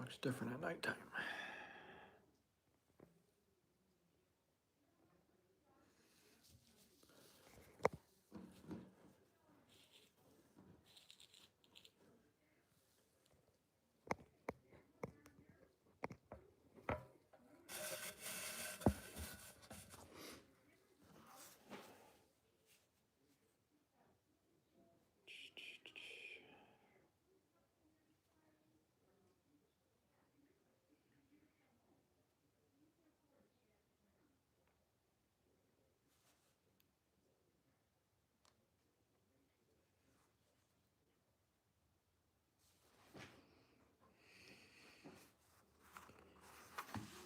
Looks different at nighttime.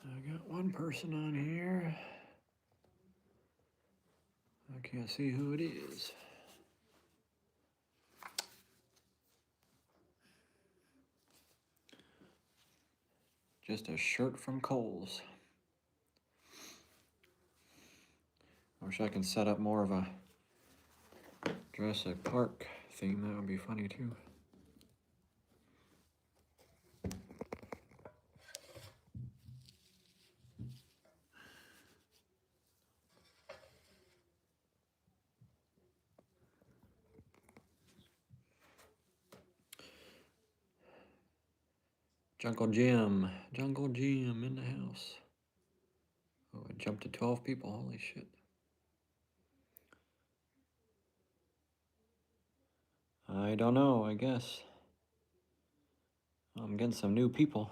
I got one person on here. I can't see who it is. Just a shirt from Kohl's. I wish I could set up more of a Jurassic Park theme. That would be funny too. Jungle Jim in the house. Oh, I jumped to 12 people, holy shit. I don't know, I guess. I'm getting some new people.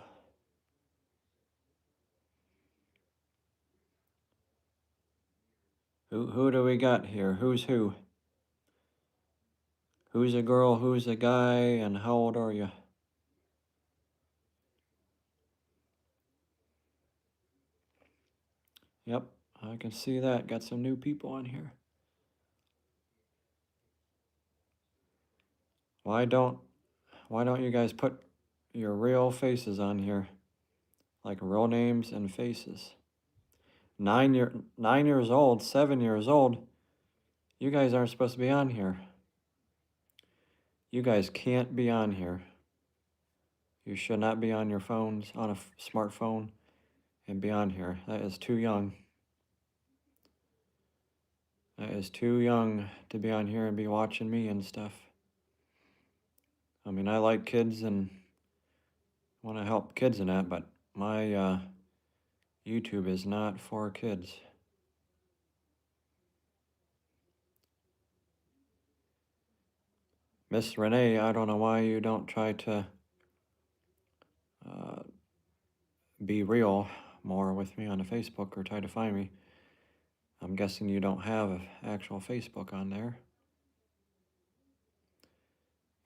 Who do we got here? Who's who? Who's a girl, who's a guy, and how old are you? Yep, I can see that. Got some new people on here. Why don't you guys put your real faces on here? Like real names and faces. 9 years old, 7 years old. You guys aren't supposed to be on here. You guys can't be on here. You should not be on your phones, on a smartphone, and be on here. That is too young. That is too young to be on here and be watching me and stuff. I mean, I like kids and want to help kids in that, but my YouTube is not for kids. Miss Renee, I don't know why you don't try to be real more with me on the Facebook or try to find me. I'm guessing you don't have actual Facebook on there.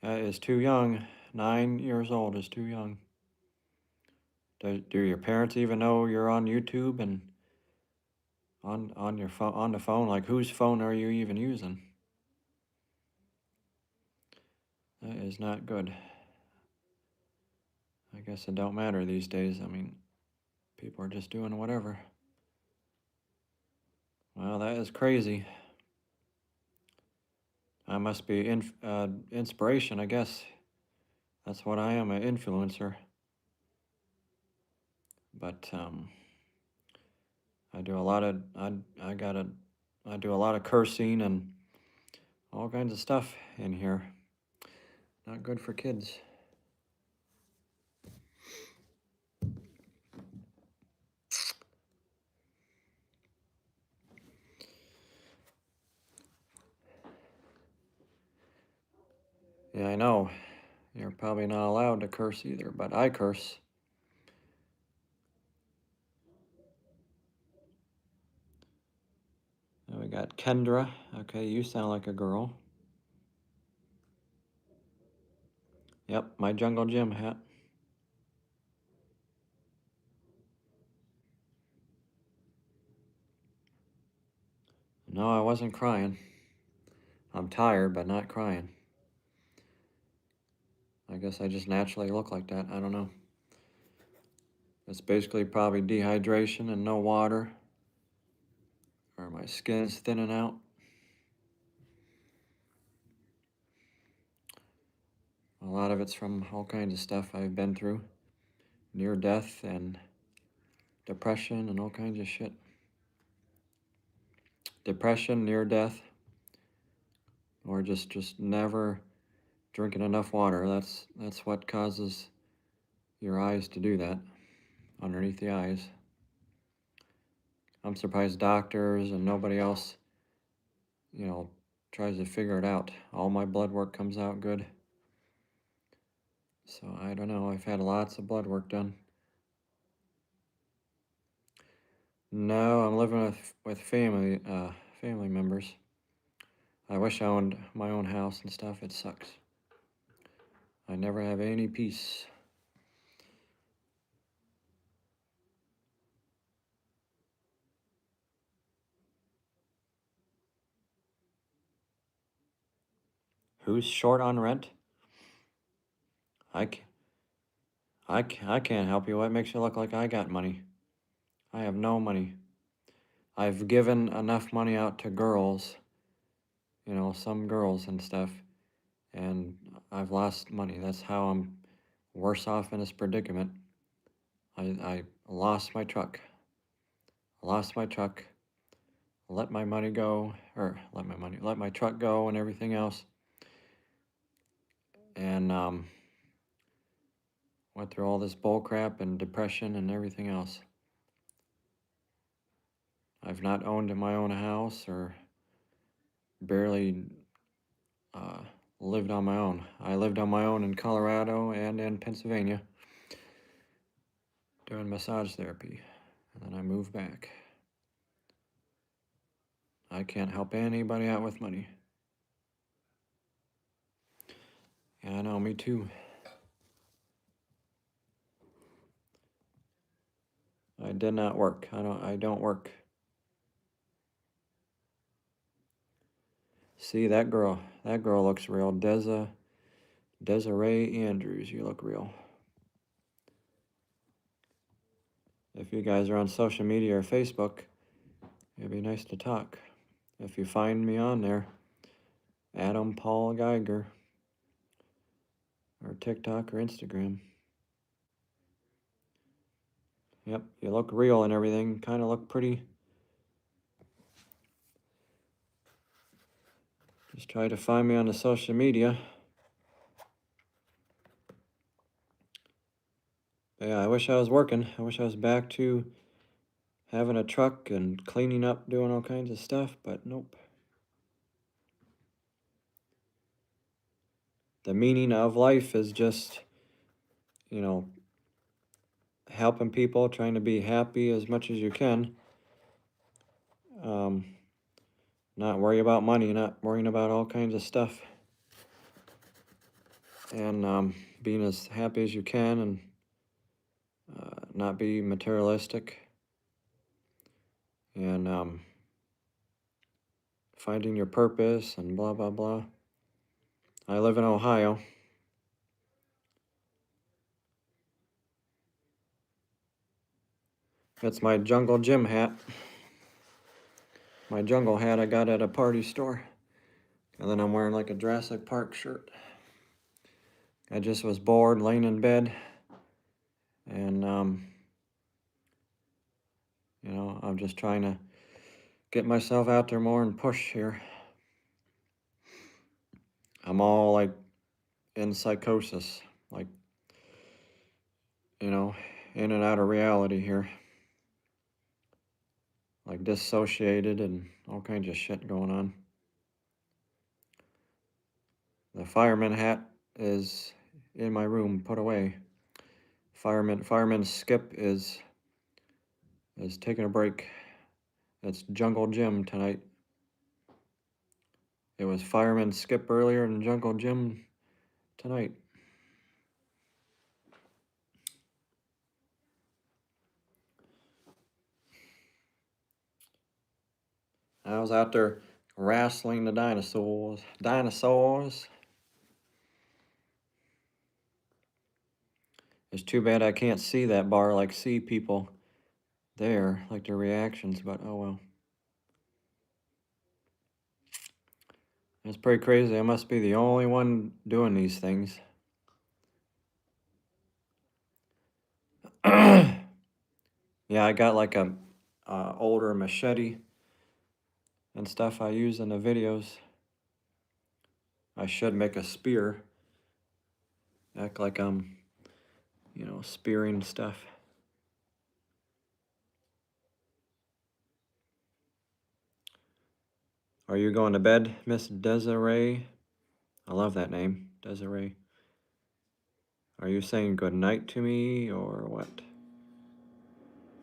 That is too young. 9 years old is too young. Do your parents even know you're on YouTube and on your phone, on the phone? Like, whose phone are you even using? That is not good. I guess it don't matter these days. I mean, people are just doing whatever. Well, that is crazy. I must be inspiration, I guess. That's what I am, an influencer. But I do a lot of I do a lot of cursing and all kinds of stuff in here. Not good for kids. Yeah, I know. You're probably not allowed to curse either, but I curse. And we got Kendra. Okay, you sound like a girl. Yep, my Jungle Gym hat. No, I wasn't crying. I'm tired, but not crying. I guess I just naturally look like that. I don't know. It's basically probably dehydration and no water. Or my skin's thinning out. A lot of it's from all kinds of stuff I've been through. near death and depression and all kinds of shit. Depression, near death, or just never drinking enough water. That's what causes your eyes to do that, underneath the eyes. I'm surprised doctors and nobody else, tries to figure it out. All my blood work comes out good. So I don't know, I've had lots of blood work done. No, I'm living with family members. I wish I owned my own house and stuff. It sucks. I never have any peace. Who's short on rent? I can't help you. What makes you look like I got money? I have no money. I've given enough money out to girls, some girls and stuff, and I've lost money. That's how I'm worse off in this predicament. I lost my truck. Let my money go, let my truck go and everything else. And went through all this bull crap and depression and everything else. I've not owned my own house or barely lived on my own. I lived on my own in Colorado and in Pennsylvania doing massage therapy, and then I moved back. I can't help anybody out with money. Yeah, I know, me too. I did not work. I don't work. See, that girl looks real. Desiree Andrews, you look real. If you guys are on social media or Facebook, it'd be nice to talk. If you find me on there, Adam Paul Geiger, or TikTok or Instagram. Yep, you look real and everything. Kind of look pretty. Just try to find me on the social media. But yeah, I wish I was working. I wish I was back to having a truck and cleaning up, doing all kinds of stuff, but nope. The meaning of life is just, helping people, trying to be happy as much as you can. Not worry about money, not worrying about all kinds of stuff. And being as happy as you can and not be materialistic. And finding your purpose and blah, blah, blah. I live in Ohio. It's my jungle gym hat. My jungle hat I got at a party store. And then I'm wearing like a Jurassic Park shirt. I just was bored, laying in bed. And, I'm just trying to get myself out there more and push here. I'm all like in psychosis, like, in and out of reality here. Like dissociated and all kinds of shit going on. The fireman hat is in my room, put away. Fireman Skip is taking a break. It's Jungle Gym tonight. It was Fireman Skip earlier and Jungle Gym tonight. I was out there wrestling the dinosaurs. It's too bad I can't see that bar, like see people there, like their reactions, but oh well. It's pretty crazy. I must be the only one doing these things. Yeah, I got like a older machete and stuff I use in the videos. I should make a spear. Act like I'm, spearing stuff. Are you going to bed, Miss Desiree? I love that name, Desiree. Are you saying good night to me or what?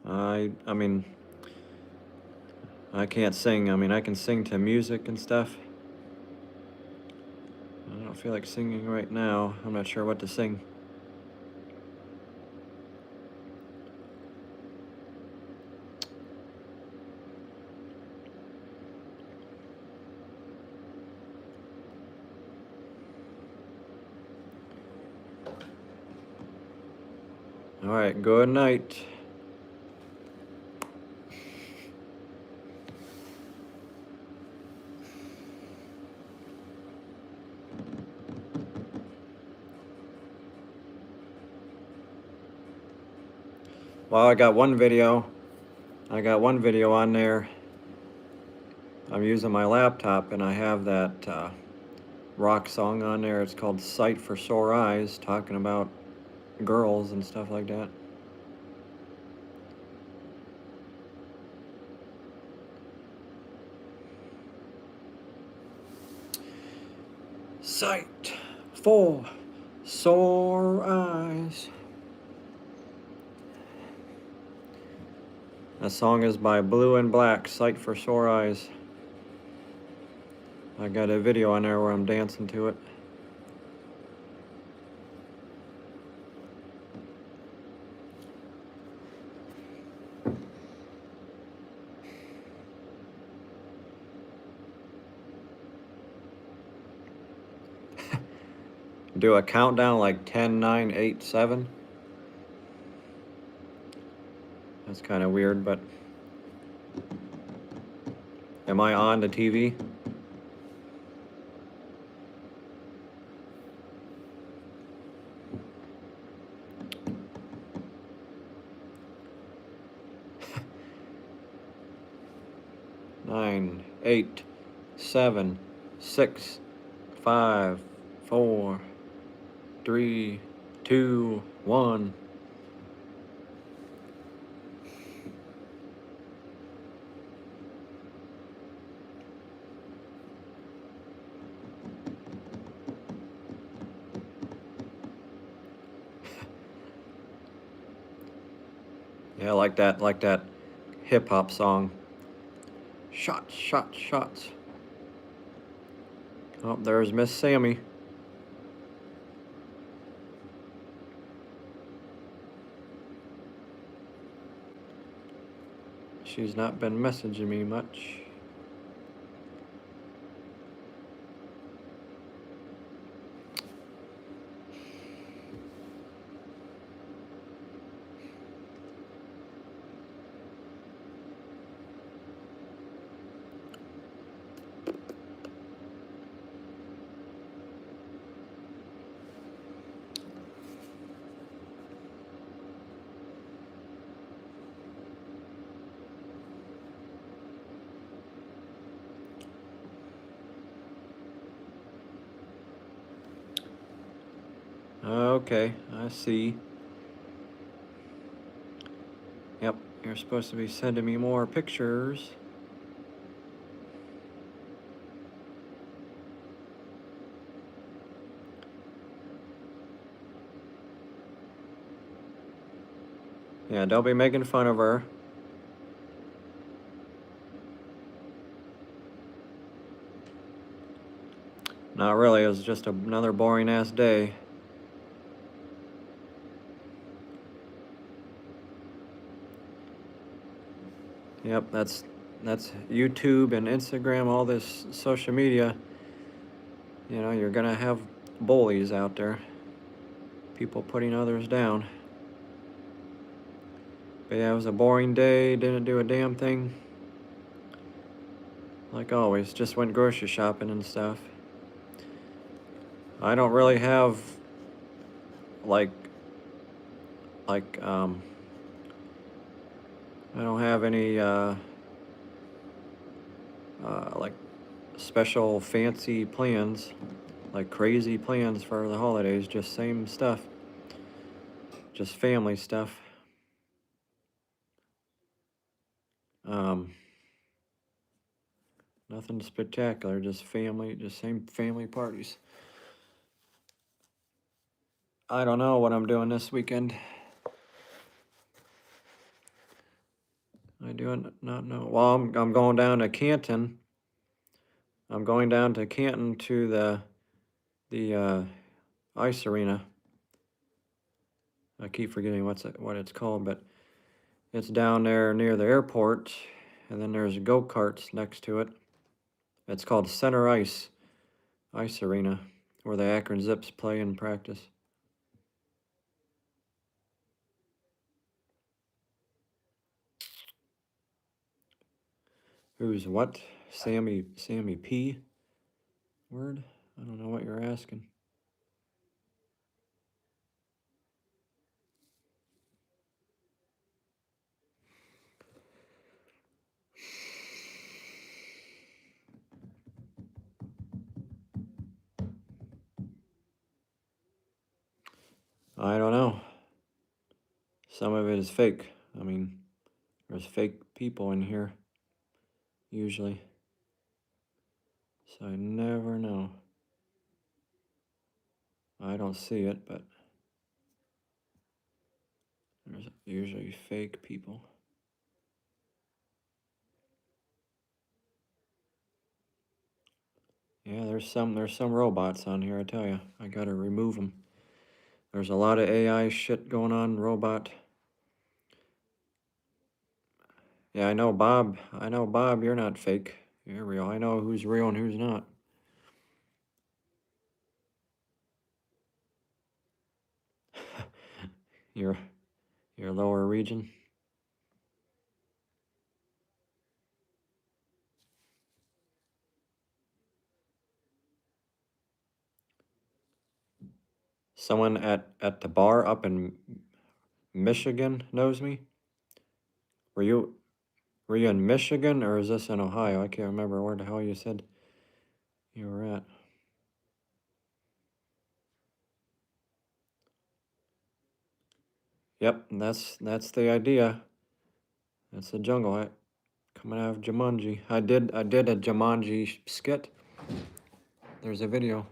I mean, I can't sing. I mean, I can sing to music and stuff. I don't feel like singing right now. I'm not sure what to sing. All right, good night. Well, I got one video on there. I'm using my laptop and I have that rock song on there. It's called Sight for Sore Eyes, talking about girls and stuff like that. Sight for Sore Eyes. That song is by Blue and Black, Sight for Sore Eyes. I got a video on there where I'm dancing to it. Do a countdown like 10, 9, 8, 7. That's kind of weird, but am I on the TV? Nine, 8, 7, 6, 5, 4, 3, 2, 1. Yeah, like that hip hop song. Shots, shots, shots. Oh, there's Miss Sammy. She's not been messaging me much. Okay, I see. Yep, you're supposed to be sending me more pictures. Yeah, don't be making fun of her. Not really, it was just another boring ass day. Yep, that's YouTube and Instagram, all this social media. You know, you're gonna have bullies out there. People putting others down. But yeah, it was a boring day, didn't do a damn thing. Like always, just went grocery shopping and stuff. I don't really have like I don't have any like special fancy plans, like crazy plans for the holidays. Just same stuff, just family stuff. Um, Nothing spectacular, just family, just same family parties. I don't know what I'm doing this weekend. I do not know. Well, I'm going down to Canton. I'm going down to Canton to the ice arena. I keep forgetting what it's called, but it's down there near the airport, and then there's go-karts next to it. It's called Center Ice Arena, where the Akron Zips play and practice. Who's what? Sammy P? Word? I don't know what you're asking. I don't know. Some of it is fake. I mean, there's fake people in here, usually. So I never know. I don't see it, but there's usually fake people. Yeah, there's some robots on here, I tell you. I gotta remove them. There's a lot of AI shit going on, robot. Yeah, I know Bob, you're not fake. You're real. I know who's real and who's not. your your lower region. Someone at the bar up in Michigan knows me. Were you were you in Michigan or is this in Ohio? I can't remember where the hell you said you were at. Yep, that's the idea. That's the jungle. Coming out of Jumanji. I did a Jumanji skit. There's a video.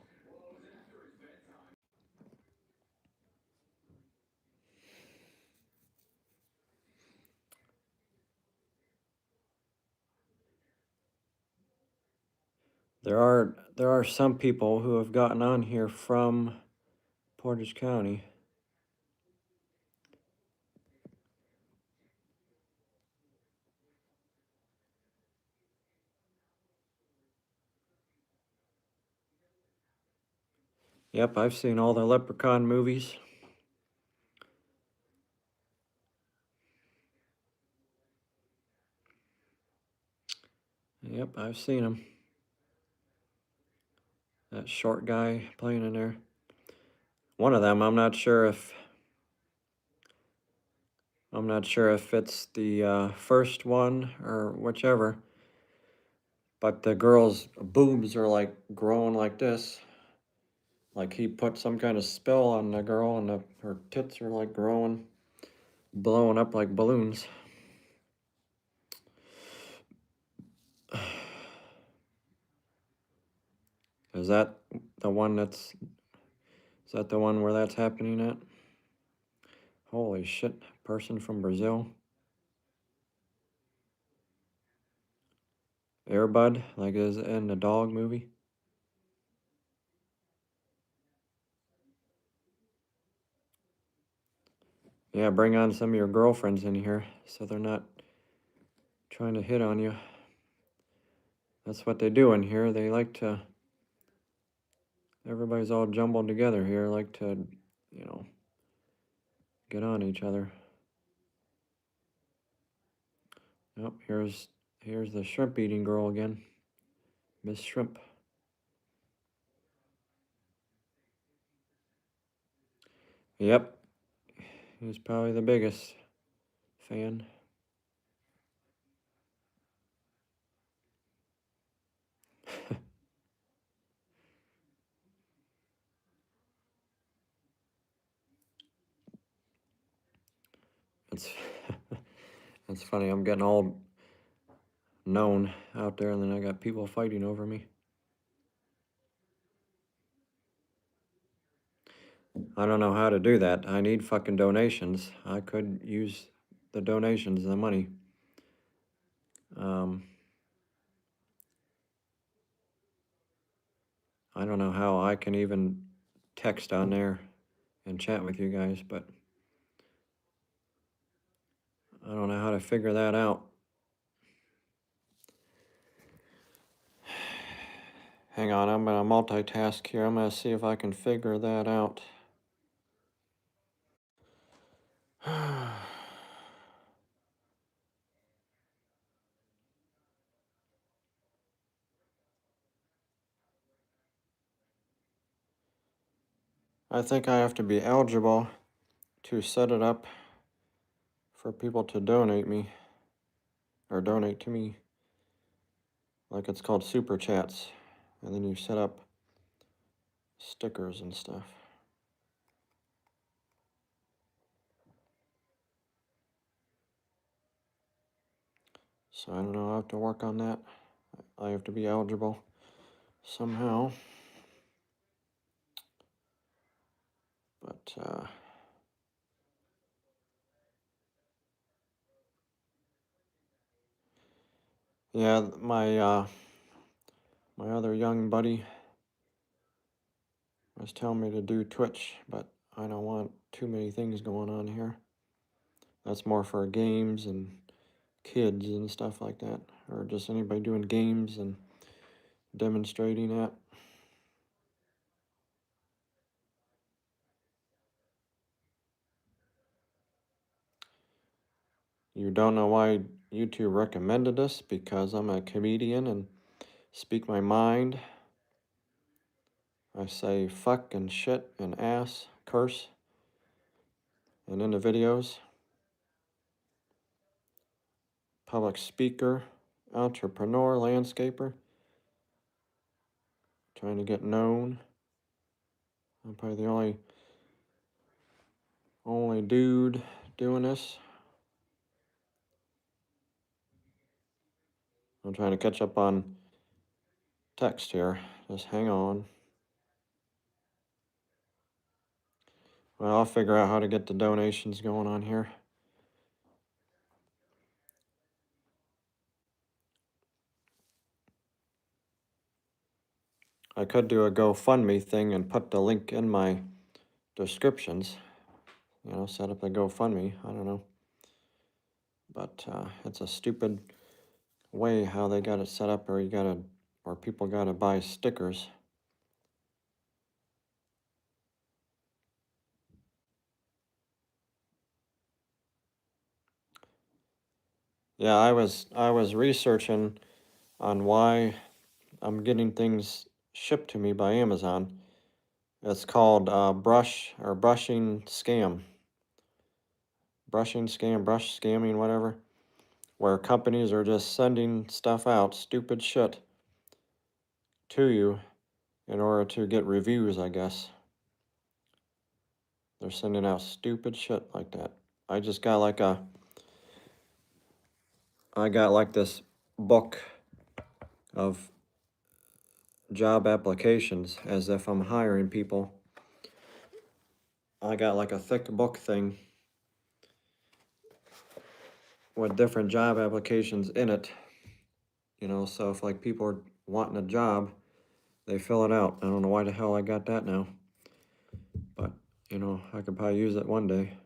There are some people who have gotten on here from Portage County. Yep, I've seen all the Leprechaun movies. Yep, I've seen them. That short guy playing in there. One of them, I'm not sure if it's the first one or whichever, but the girl's boobs are like growing like this. Like he put some kind of spell on the girl, and her tits are like growing, blowing up like balloons. Is that the one that's? Is that the one where that's happening at? Holy shit! Person from Brazil. Airbud, like is in the dog movie. Yeah, bring on some of your girlfriends in here so they're not trying to hit on you. That's what they do in here. They like to. Everybody's all jumbled together here, like to, you know, get on each other. Yep, here's the shrimp eating girl again. Miss Shrimp. Yep, he's probably the biggest fan. It's it's funny. I'm getting all known out there, and then I got people fighting over me. I don't know how to do that. I need fucking donations. I could use the donations, the money. I don't know how I can even text on there and chat with you guys, but I don't know how to figure that out. Hang on, I'm gonna multitask here. I'm gonna see if I can figure that out. I think I have to be eligible to set it up for people to donate me, or donate to me. Like it's called super chats, and then you set up stickers and stuff. So I don't know, I'll have to work on that. I have to be eligible somehow. But yeah, my other young buddy was telling me to do Twitch, but I don't want too many things going on here. That's more for games and kids and stuff like that, or just anybody doing games and demonstrating it. You don't know why YouTube recommended this? Because I'm a comedian and speak my mind. I say fuck and shit and ass, curse, and in the videos. Public speaker, entrepreneur, landscaper. Trying to get known. I'm probably the only dude doing this. I'm trying to catch up on text here. Just hang on. Well, I'll figure out how to get the donations going on here. I could do a GoFundMe thing and put the link in my descriptions. You know, set up a GoFundMe. I don't know. But it's a stupid way how they got it set up, or people gotta buy stickers. Yeah, I was researching on why I'm getting things shipped to me by Amazon. It's called brushing scam. Brushing scam, brush scamming, whatever. Where companies are just sending stuff out, stupid shit, to you in order to get reviews, I guess. They're sending out stupid shit like that. I just got I got like this book of job applications as if I'm hiring people. I got like a thick book thing with different job applications in it. You know, so if like people are wanting a job, they fill it out. I don't know why the hell I got that now. But, you know, I could probably use it one day.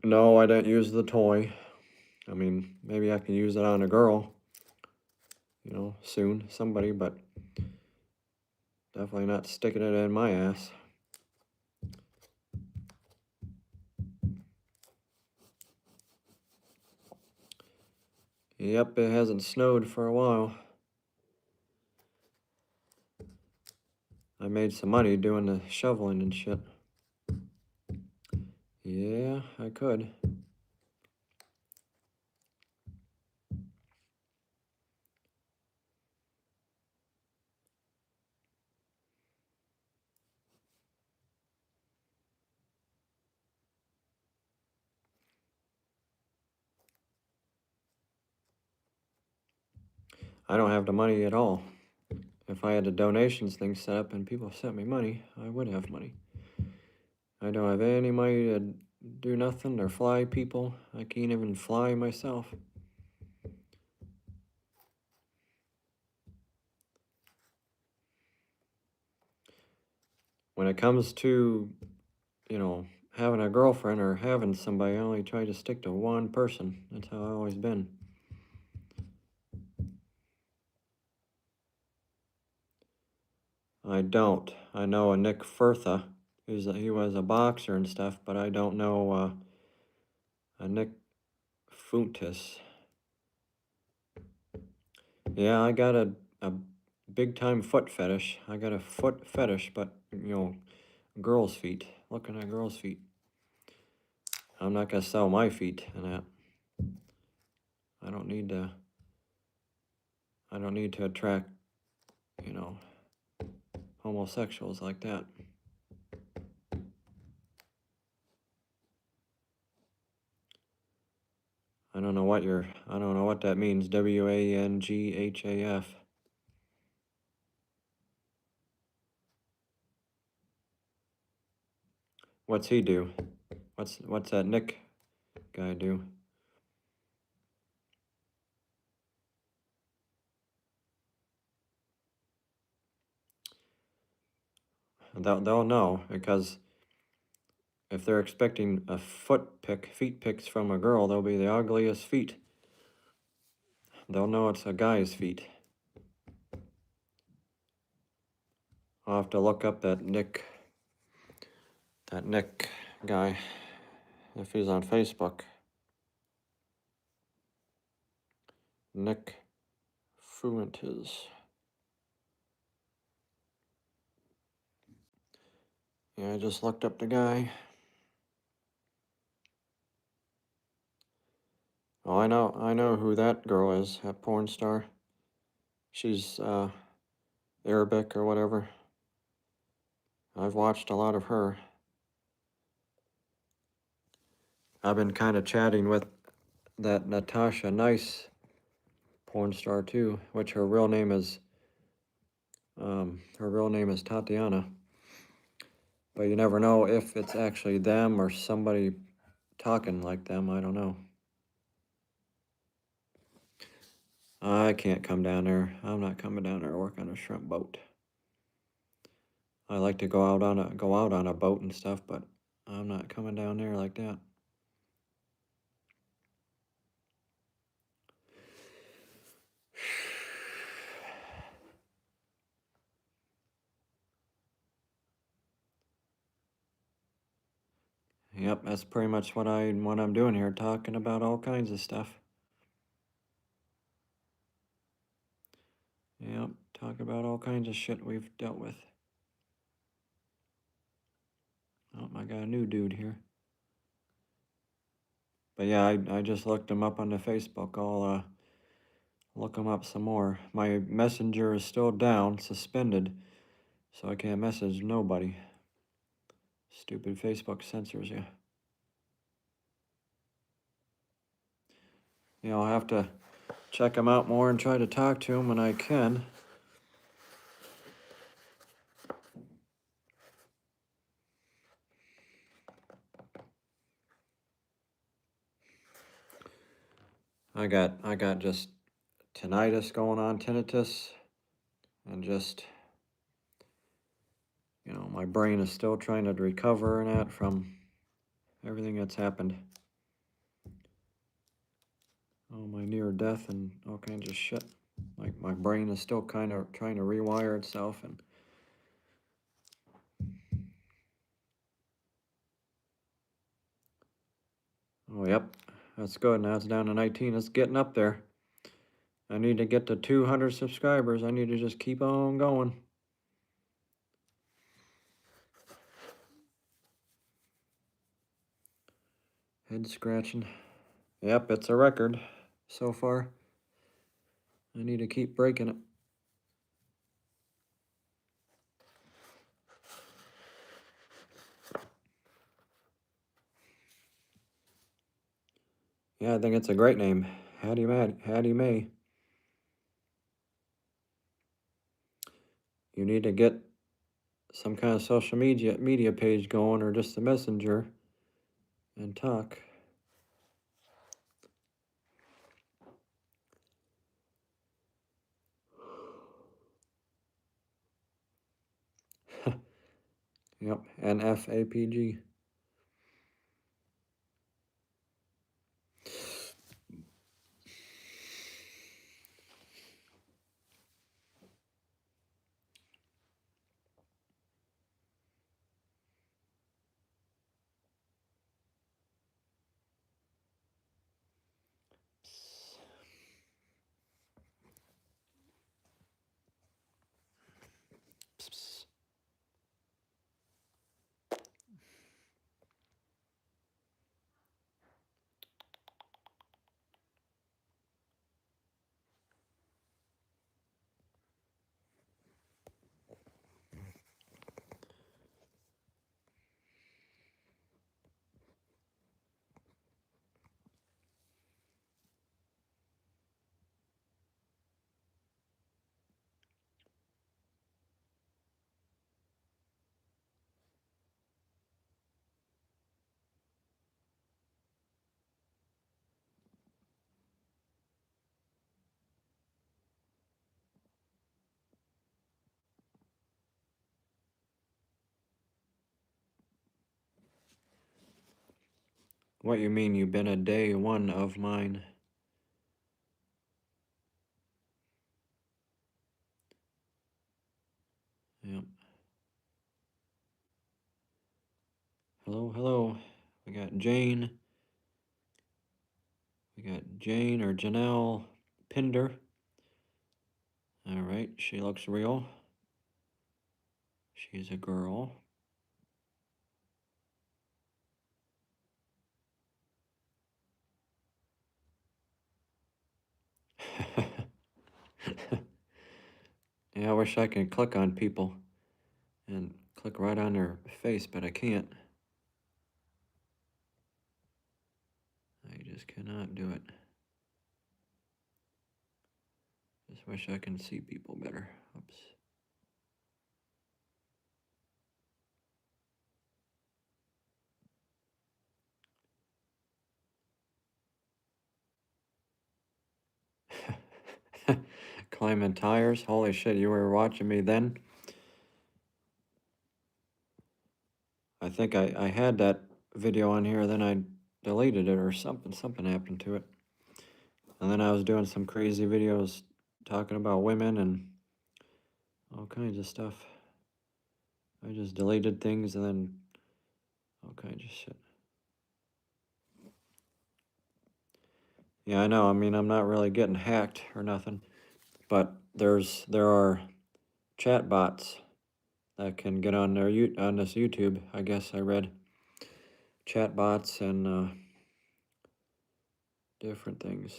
No, I didn't use the toy. I mean, maybe I can use it on a girl, you know, soon, somebody, but definitely not sticking it in my ass. Yep, it hasn't snowed for a while. I made some money doing the shoveling and shit. Yeah, I could. I don't have the money at all. If I had the donations thing set up and people sent me money, I would have money. I don't have any money to do nothing or fly people. I can't even fly myself. When it comes to, having a girlfriend or having somebody, I only try to stick to one person. That's how I've always been. I don't. I know a Nick Furtha. He was a boxer and stuff, but I don't know a Nick Funtis. Yeah, I got a big time foot fetish. I got a foot fetish, but girls' feet. Looking at girls' feet. I'm not gonna sell my feet and that. I don't need to. I don't need to attract, homosexuals like that. I don't know what that means. WANGHAF. What's he do? What's that Nick guy do? They'll know, because if they're expecting a feet pics from a girl, they'll be the ugliest feet. They'll know it's a guy's feet. I'll have to look up that Nick guy, if he's on Facebook. Nick Fuentes. Yeah, I just looked up the guy. Oh, I know who that girl is, that porn star. She's Arabic or whatever. I've watched a lot of her. I've been kind of chatting with that Natasha Nice porn star too, which her real name is Tatiana. But you never know if it's actually them or somebody talking like them. I don't know. I can't come down there. I'm not coming down there to work on a shrimp boat. I like to go out on a boat and stuff, but I'm not coming down there like that. Yep, that's pretty much what I'm doing here, talking about all kinds of stuff. Yep, talk about all kinds of shit we've dealt with. Oh, I got a new dude here. But yeah, I just looked him up on the Facebook. I'll look him up some more. My messenger is still down, suspended, so I can't message nobody. Stupid Facebook censors you. I'll have to check him out more and try to talk to him when I can. I got just tinnitus going on, tinnitus, and just, my brain is still trying to recover and that from everything that's happened. Oh, my near death and all kinds of shit. Like, my brain is still kind of trying to rewire itself. And oh, yep, that's good. Now it's down to 19. It's getting up there. I need to get to 200 subscribers. I need to just keep on going. Head scratching. Yep, it's a record so far. I need to keep breaking it. Yeah, I think it's a great name. Hattie May. need to get some kind of social media page going, or just a messenger and talk. Yep, NFAPG. What you mean you've been a day one of mine? Yep. Hello, hello. We got Jane. We got Jane or Janelle Pinder. All right, she looks real. She's a girl. Yeah, I wish I could click on people and click right on their face, but I can't. I just cannot do it. Just wish I can see people better. Oops. Climbing tires. Holy shit, you were watching me then? I think I had that video on here, then I deleted it or something. Something happened to it. And then I was doing some crazy videos talking about women and all kinds of stuff. I just deleted things and then all kinds of shit. Yeah, I know. I mean, I'm not really getting hacked or nothing, but there are chat bots that can get on their on this YouTube. I guess I read chat bots and different things.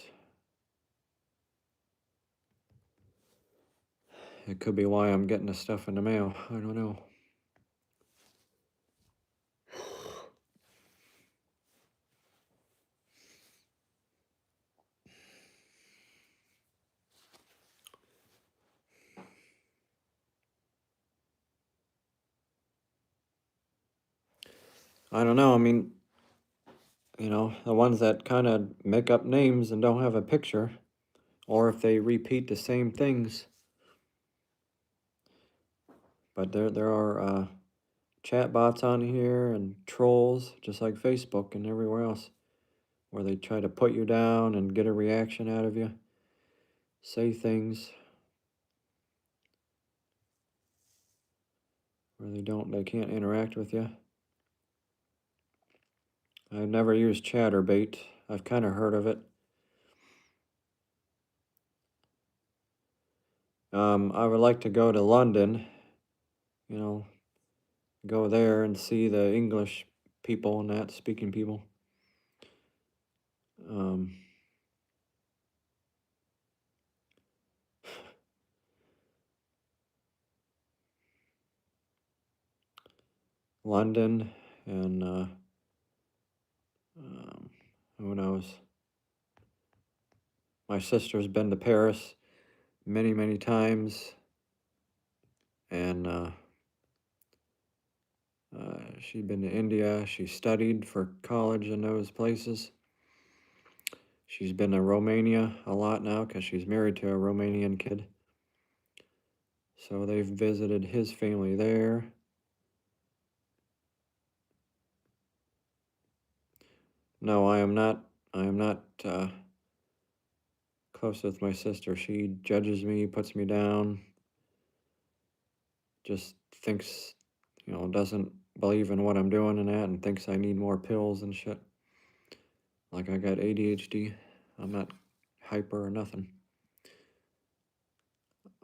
It could be why I'm getting the stuff in the mail. I don't know. I don't know. I mean, you know, the ones that kind of make up names and don't have a picture, or if they repeat the same things. But there are chat bots on here and trolls, just like Facebook and everywhere else, where they try to put you down and get a reaction out of you, say things where they can't interact with you. I've never used Chatterbait. I've kind of heard of it. I would like to go to London, you know, go there and see the English people and that, speaking people. London and who knows. My sister's been to Paris many, many times, and she'd been to India. She studied for college in those places. She's been to Romania a lot now because she's married to a Romanian kid. So they've visited his family there. No, I am not. I am not close with my sister. She judges me, puts me down, just thinks, doesn't believe in what I'm doing and that, and thinks I need more pills and shit. Like I got ADHD. I'm not hyper or nothing.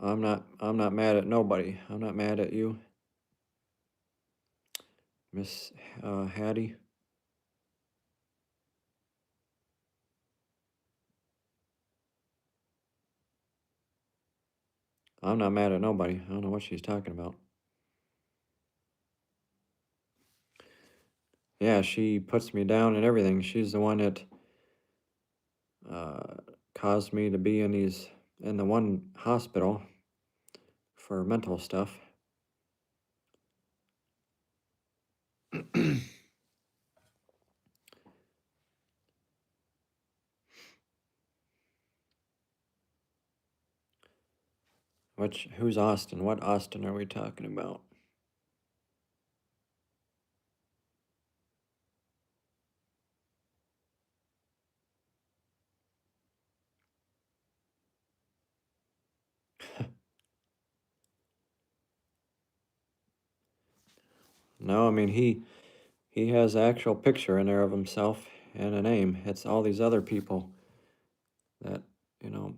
I'm not mad at nobody. I'm not mad at you, Miss Hattie. I'm not mad at nobody. I don't know what she's talking about. Yeah, she puts me down and everything. She's the one that caused me to be in the one hospital for mental stuff. Who's Austin? What Austin are we talking about? No, I mean he has an actual picture in there of himself and a name. It's all these other people that, you know,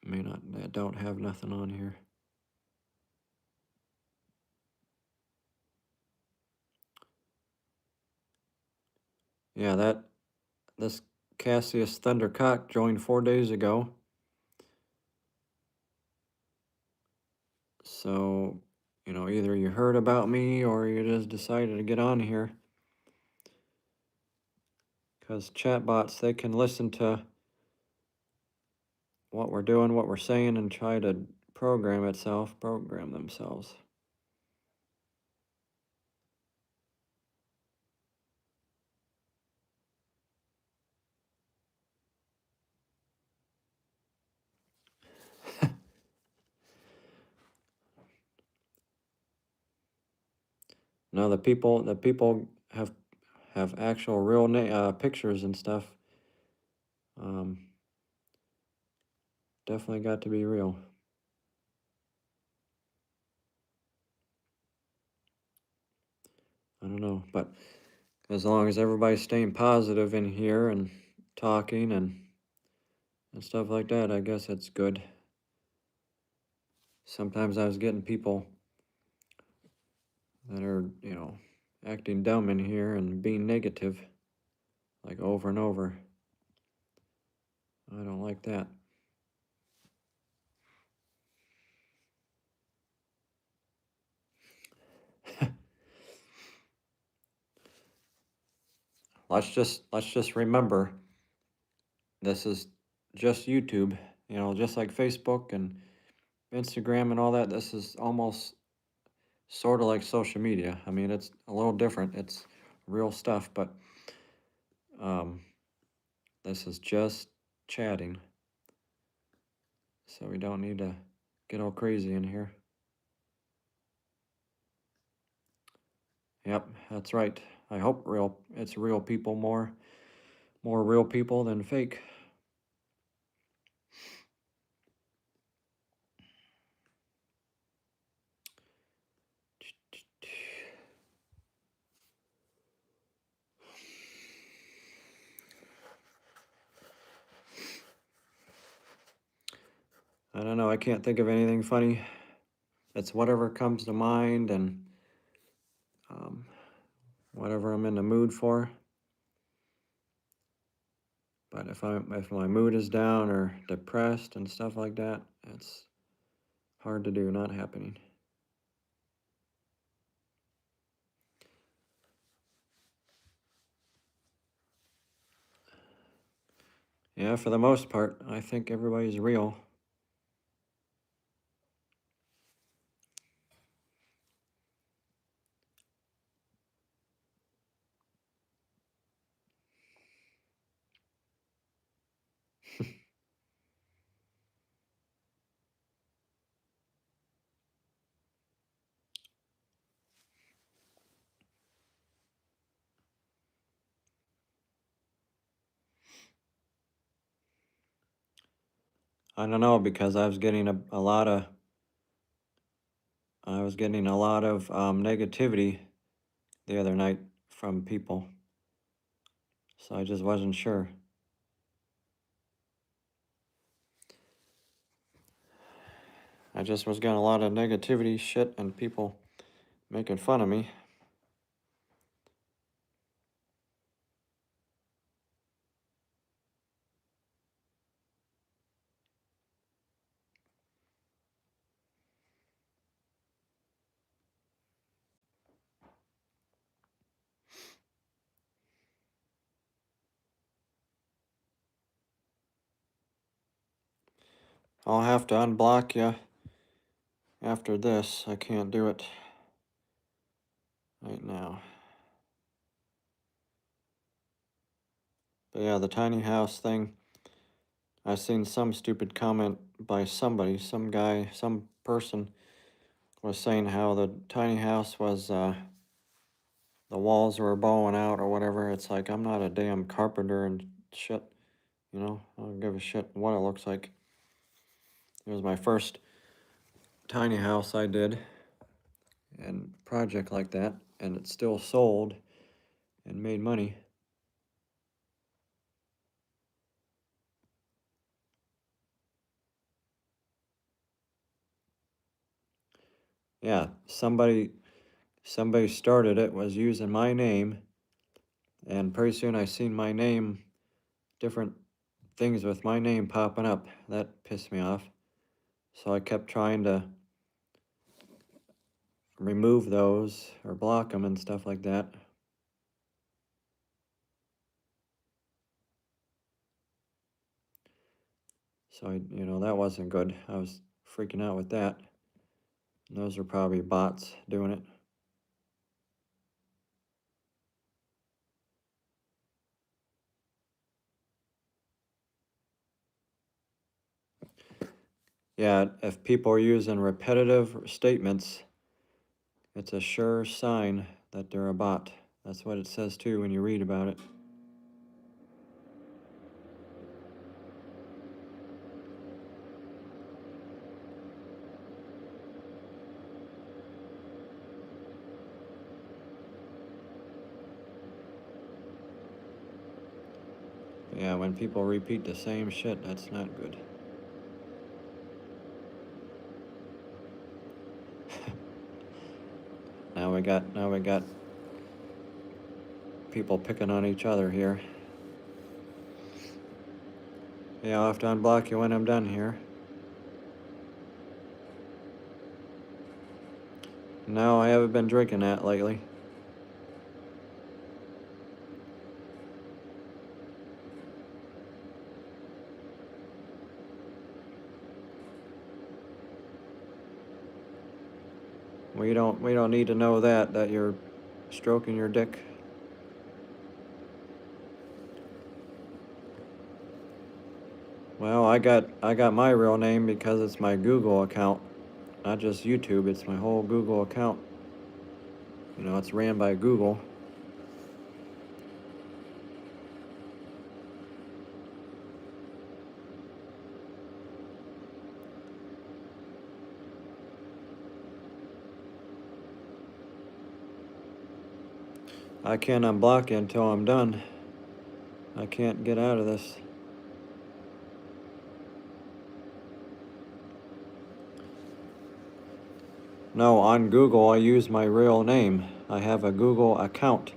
that don't have nothing on here. Yeah, this Cassius Thundercock joined 4 days ago. So, either you heard about me or you just decided to get on here. Because chatbots, they can listen to what we're doing, what we're saying, and try to program themselves. No, the people have actual real pictures and stuff. Um, Definitely got to be real. I don't know, but as long as everybody's staying positive in here and talking and stuff like that, I guess it's good. Sometimes I was getting people that are, acting dumb in here and being negative, like over and over. I don't like that. Let's just remember this is just YouTube, just like Facebook and Instagram and all that. This is almost sort of like social media. I mean, it's a little different. It's real stuff, but um, this is just chatting. So we don't need to get all crazy in here. Yep, that's right. I hope it's real people, more real people than fake. I don't know. I can't think of anything funny. It's whatever comes to mind and um, whatever I'm in the mood for. But if my mood is down or depressed and stuff like that, it's hard to do, not happening. Yeah, for the most part, I think everybody's real. I don't know, because I was getting a lot of negativity the other night from people, so I just wasn't sure. I just was getting a lot of negativity shit and people making fun of me. I'll have to unblock you after this. I can't do it right now. But yeah, the tiny house thing, I seen some stupid comment by somebody, some guy, some person was saying how the tiny house was, the walls were bowing out or whatever. It's like, I'm not a damn carpenter and shit, you know? I don't give a shit what it looks like. It was my first tiny house I did, and project like that, and it still sold and made money. Yeah, somebody started it, was using my name, and pretty soon I seen my name, different things with my name popping up. That pissed me off. So I kept trying to remove those or block them and stuff like that. So that wasn't good. I was freaking out with that. And those are probably bots doing it. Yeah, if people are using repetitive statements, it's a sure sign that they're a bot. That's what it says too when you read about it. Yeah, when people repeat the same shit, that's not good. Now we got people picking on each other here. Yeah, I'll have to unblock you when I'm done here. No, I haven't been drinking that lately. We don't need to know that you're stroking your dick. Well, I got my real name because it's my Google account, not just YouTube. It's my whole Google account. It's ran by Google. I can't unblock you until I'm done. I can't get out of this. No, on Google I use my real name. I have a Google account,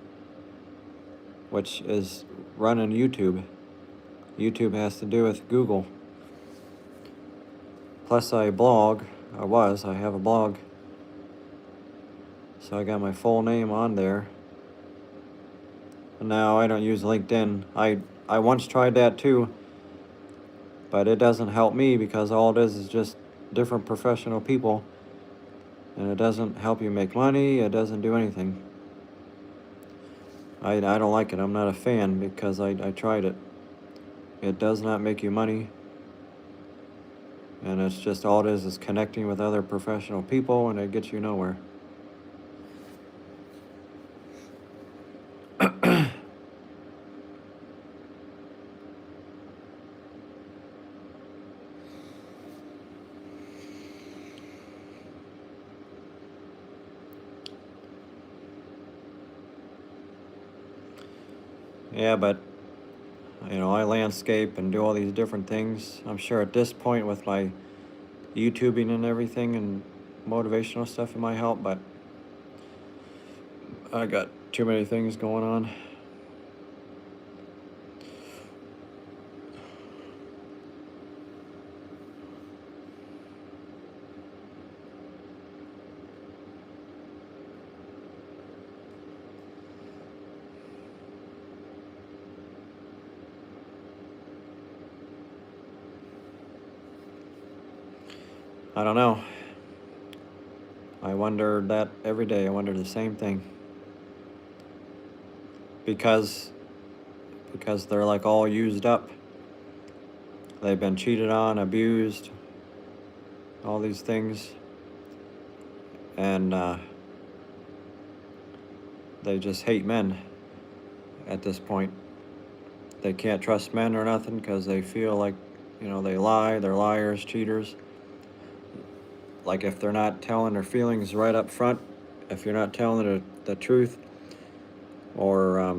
which is running YouTube. YouTube has to do with Google. Plus I blog. I have a blog. So I got my full name on there. Now I don't use LinkedIn. I once tried that too, but it doesn't help me because all it is just different professional people, and it doesn't help you make money. It doesn't do anything. I don't like it. I'm not a fan because I tried it. It does not make you money, and it's just all it is connecting with other professional people, and it gets you nowhere. Yeah, but you know, I landscape and do all these different things. I'm sure at this point with my YouTubing and everything and motivational stuff it might help, but I got too many things going on. I don't know. I wonder that every day. I wonder the same thing. Because they're like all used up. They've been cheated on, abused, all these things. And they just hate men at this point. They can't trust men or nothing because they feel like, you know, they lie, they're liars, cheaters. Like if they're not telling their feelings right up front, if you're not telling the truth, or,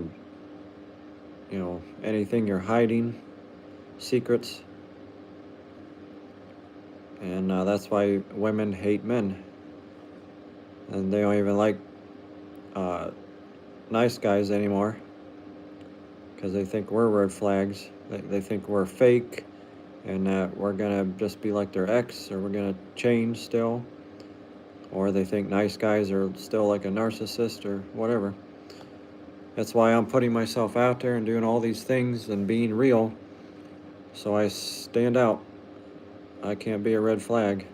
you know, anything you're hiding, secrets. And that's why women hate men. And they don't even like uh, nice guys anymore because they think we're red flags. They think we're fake and that we're gonna just be like their ex, or we're gonna change still, or they think nice guys are still like a narcissist or whatever. That's why I'm putting myself out there and doing all these things and being real, so I stand out. I can't be a red flag,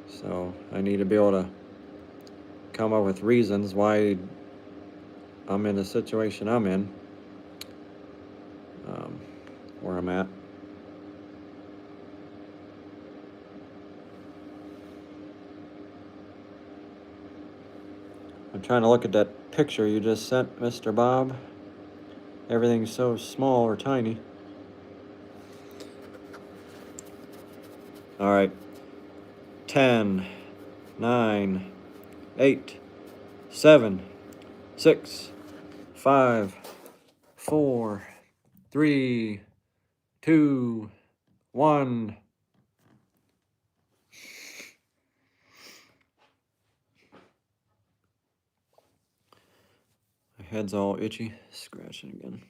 so I need to be able to come up with reasons why I'm in the situation I'm in, where I'm at. I'm trying to look at that picture you just sent, Mr. Bob. Everything's so small or tiny. All right. 10, 9, 8, 7, 6, 5, 4, 3, 2, 1. My head's all itchy. Scratching again.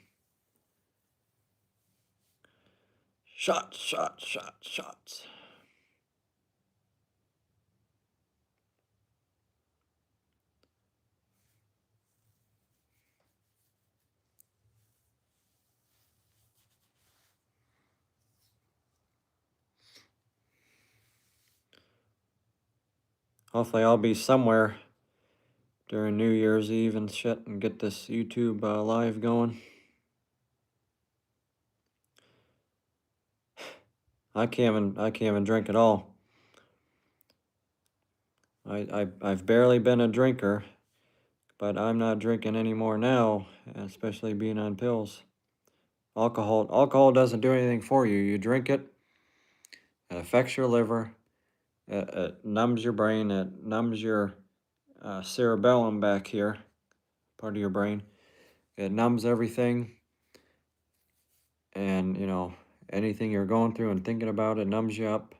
Shots, shots, shots, shots. Hopefully I'll be somewhere during New Year's Eve and shit and get this YouTube live going. I can't even drink at all. I've barely been a drinker, but I'm not drinking anymore now, especially being on pills. Alcohol doesn't do anything for you. You drink it, it affects your liver, it numbs your brain, it numbs your cerebellum back here, part of your brain. It numbs everything, and you know, anything you're going through and thinking about, it numbs you up.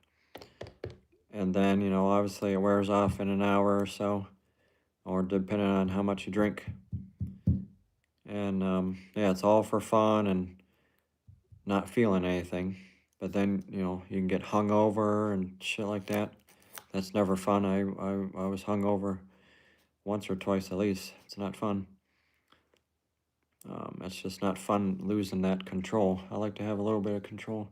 And then, you know, obviously it wears off in an hour or so, or depending on how much you drink. And yeah, it's all for fun and not feeling anything. But then, you know, you can get hungover and shit like that. That's never fun. I was hungover once or twice at least. It's not fun. It's just not fun losing that control. I like to have a little bit of control.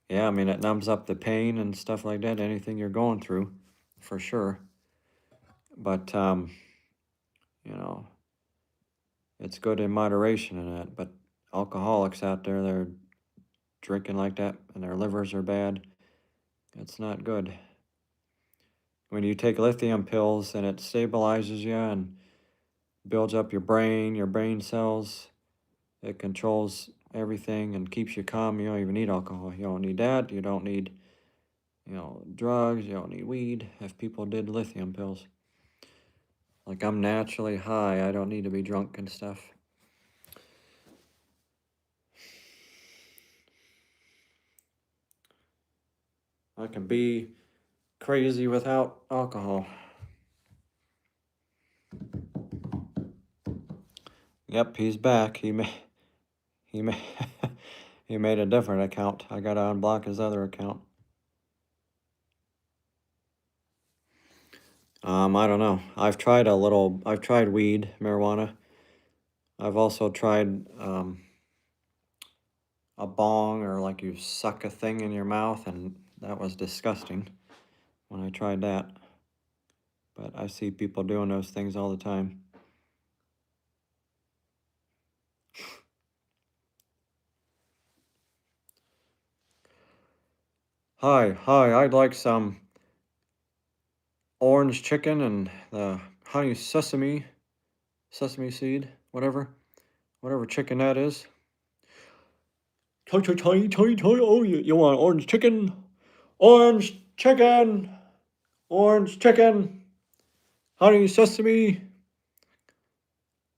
Yeah, I mean, it numbs up the pain and stuff like that, anything you're going through, for sure. But, you know, it's good in moderation and that. But alcoholics out there, they're drinking like that and their livers are bad. It's not good. When you take lithium pills and it stabilizes you and builds up your brain cells, it controls everything and keeps you calm. You don't even need alcohol. You don't need that. You don't need, you know, drugs. You don't need weed if people did lithium pills. Like I'm naturally high. I don't need to be drunk and stuff. I can be crazy without alcohol. Yep, he's back. He made he made a different account. I gotta unblock his other account. I don't know. I've tried weed, marijuana. I've also tried a bong, or like you suck a thing in your mouth, and that was disgusting when I tried that. But I see people doing those things all the time. Hi, I'd like some orange chicken and the honey sesame seed, whatever chicken that is. Oh, you want orange chicken? Orange chicken! Orange chicken! Honey sesame!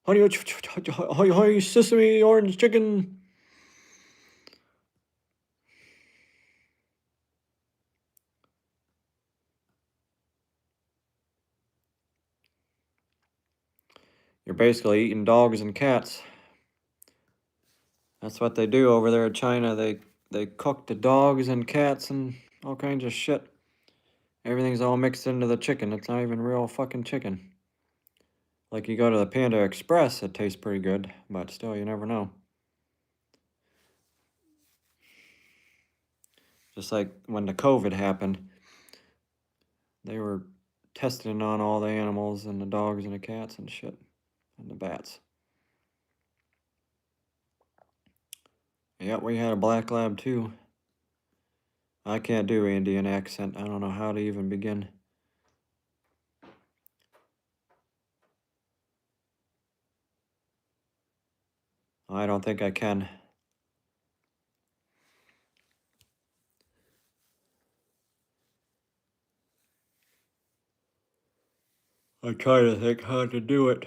Honey sesame orange chicken! You're basically eating dogs and cats. That's what they do over there in China. They cook the dogs and cats and all kinds of shit. Everything's all mixed into the chicken. It's not even real fucking chicken. Like you go to the Panda Express, it tastes pretty good, but still, you never know. Just like when the COVID happened, they were testing on all the animals and the dogs and the cats and shit, and the bats. Yeah, we had a black lab too. I can't do Indian accent. I don't know how to even begin. I don't think I can. I try to think how to do it.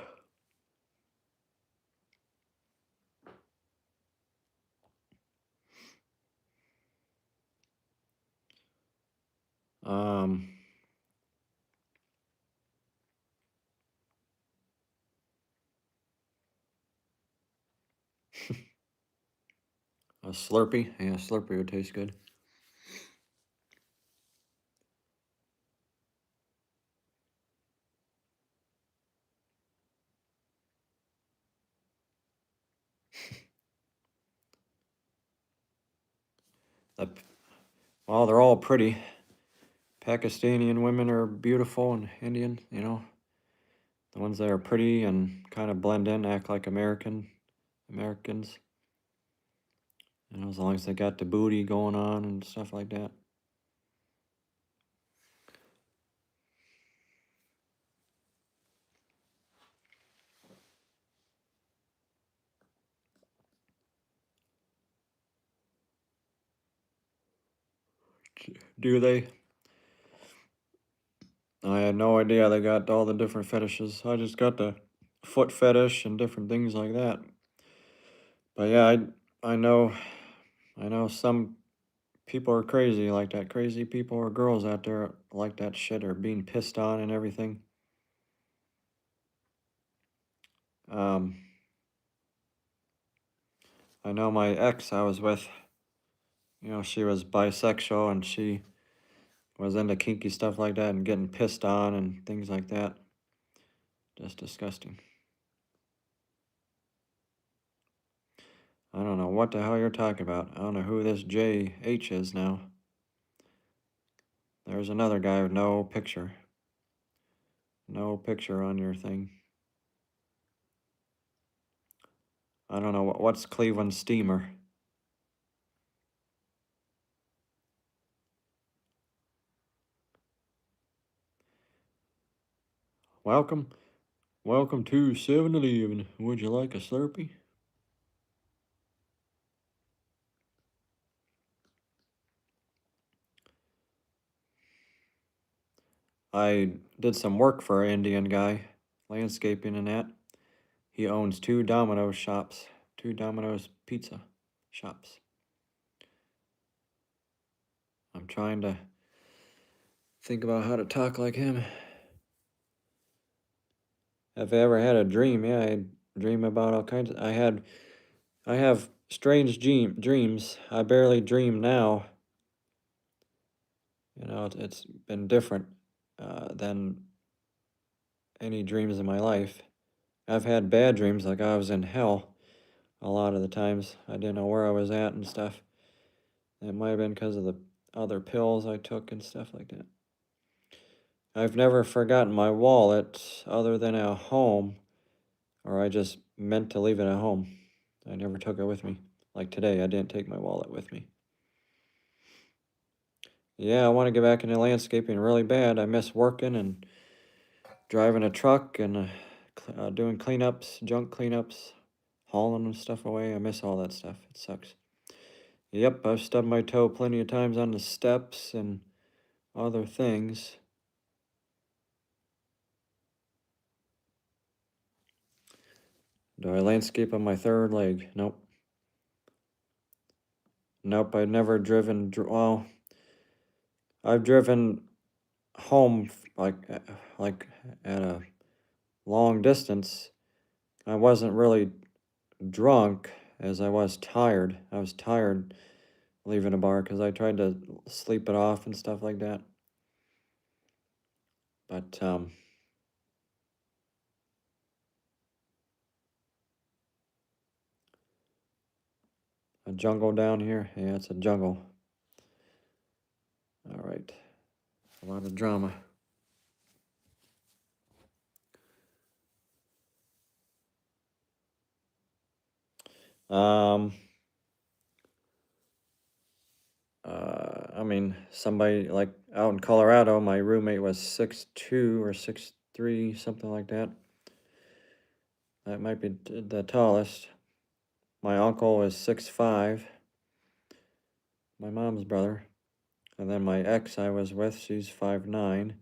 Um, a Slurpee. Yeah, a Slurpee would taste good. Well, they're all pretty. Pakistani women are beautiful, and Indian, you know. The ones that are pretty and kind of blend in, act like Americans. You know, as long as they got the booty going on and stuff like that. Do they? I had no idea they got all the different fetishes. I just got the foot fetish and different things like that. But yeah, I know some people are crazy like that. Crazy people or girls out there like that shit, or being pissed on and everything. Um, I know my ex I was with, you know, she was bisexual and she was into kinky stuff like that and getting pissed on and things like that. Just disgusting. I don't know what the hell you're talking about. I don't know who this JH is now. There's another guy with no picture. No picture on your thing. I don't know what's Cleveland Steamer. Welcome. Welcome to 7-Eleven. Would you like a Slurpee? I did some work for an Indian guy landscaping and that. He owns 2 Domino's shops, 2 Domino's pizza shops. I'm trying to think about how to talk like him. If I ever had a dream, yeah, I dream about all kinds of. I have strange dreams. I barely dream now. You know, it's been different than any dreams in my life. I've had bad dreams, like I was in hell a lot of the times. I didn't know where I was at and stuff. It might have been because of the other pills I took and stuff like that. I've never forgotten my wallet other than at home, or I just meant to leave it at home. I never took it with me. Like today, I didn't take my wallet with me. Yeah, I want to get back into landscaping really bad. I miss working and driving a truck and doing cleanups, junk cleanups, hauling stuff away. I miss all that stuff. It sucks. Yep, I've stubbed my toe plenty of times on the steps and other things. Do I landscape on my third leg? Nope. Nope, I've never driven, well, I've driven home like at a long distance. I wasn't really drunk as I was tired. I was tired leaving a bar because I tried to sleep it off and stuff like that. But a jungle down here. Yeah, it's a jungle. All right. A lot of drama. Um, I mean, somebody like out in Colorado, my roommate was 6'2" or 6'3", something like that. That might be the tallest. My uncle was 6'5", my mom's brother. And then my ex I was with, she's 5'9".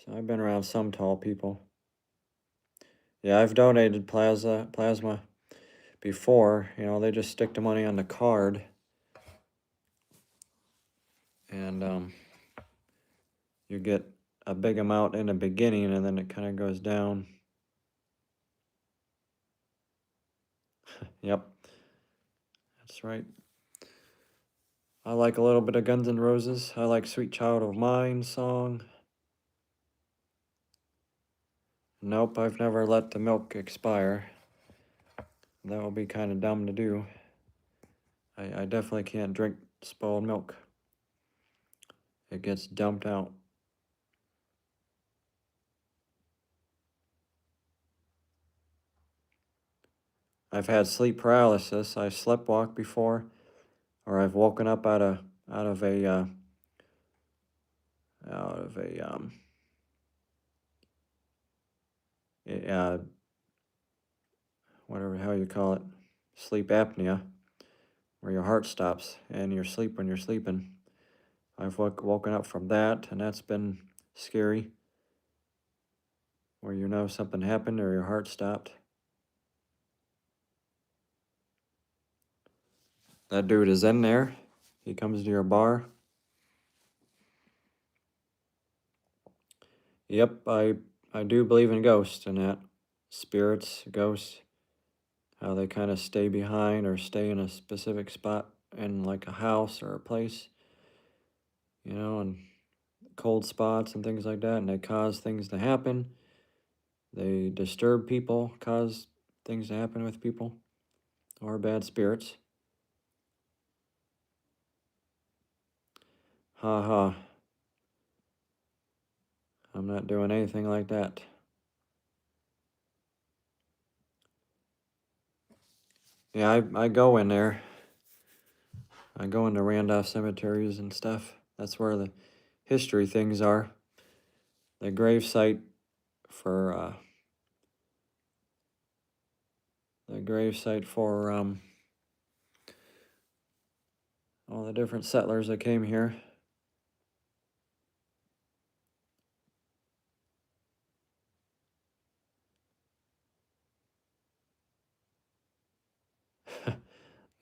So I've been around some tall people. Yeah, I've donated plasma before. You know, they just stick the money on the card. And you get a big amount in the beginning, and then it kind of goes down. Yep, that's right. I like a little bit of Guns N' Roses. I like Sweet Child of Mine song. Nope, I've never let the milk expire. That would be kind of dumb to do. I definitely can't drink spoiled milk. It gets dumped out. I've had sleep paralysis. I sleptwalked before, or I've woken up out of a whatever the hell you call it, sleep apnea, where your heart stops and you sleep when you're sleeping. I've woken up from that, and that's been scary, where you know something happened or your heart stopped. That dude is in there. He comes to your bar. Yep, I do believe in ghosts and that. Spirits, ghosts, how they kind of stay behind or stay in a specific spot in like a house or a place, you know, and cold spots and things like that, and they cause things to happen. They disturb people, cause things to happen with people, or bad spirits. Ha ha. I'm not doing anything like that. Yeah, I go in there. I go into Randolph cemeteries and stuff. That's where the history things are. The gravesite for all the different settlers that came here.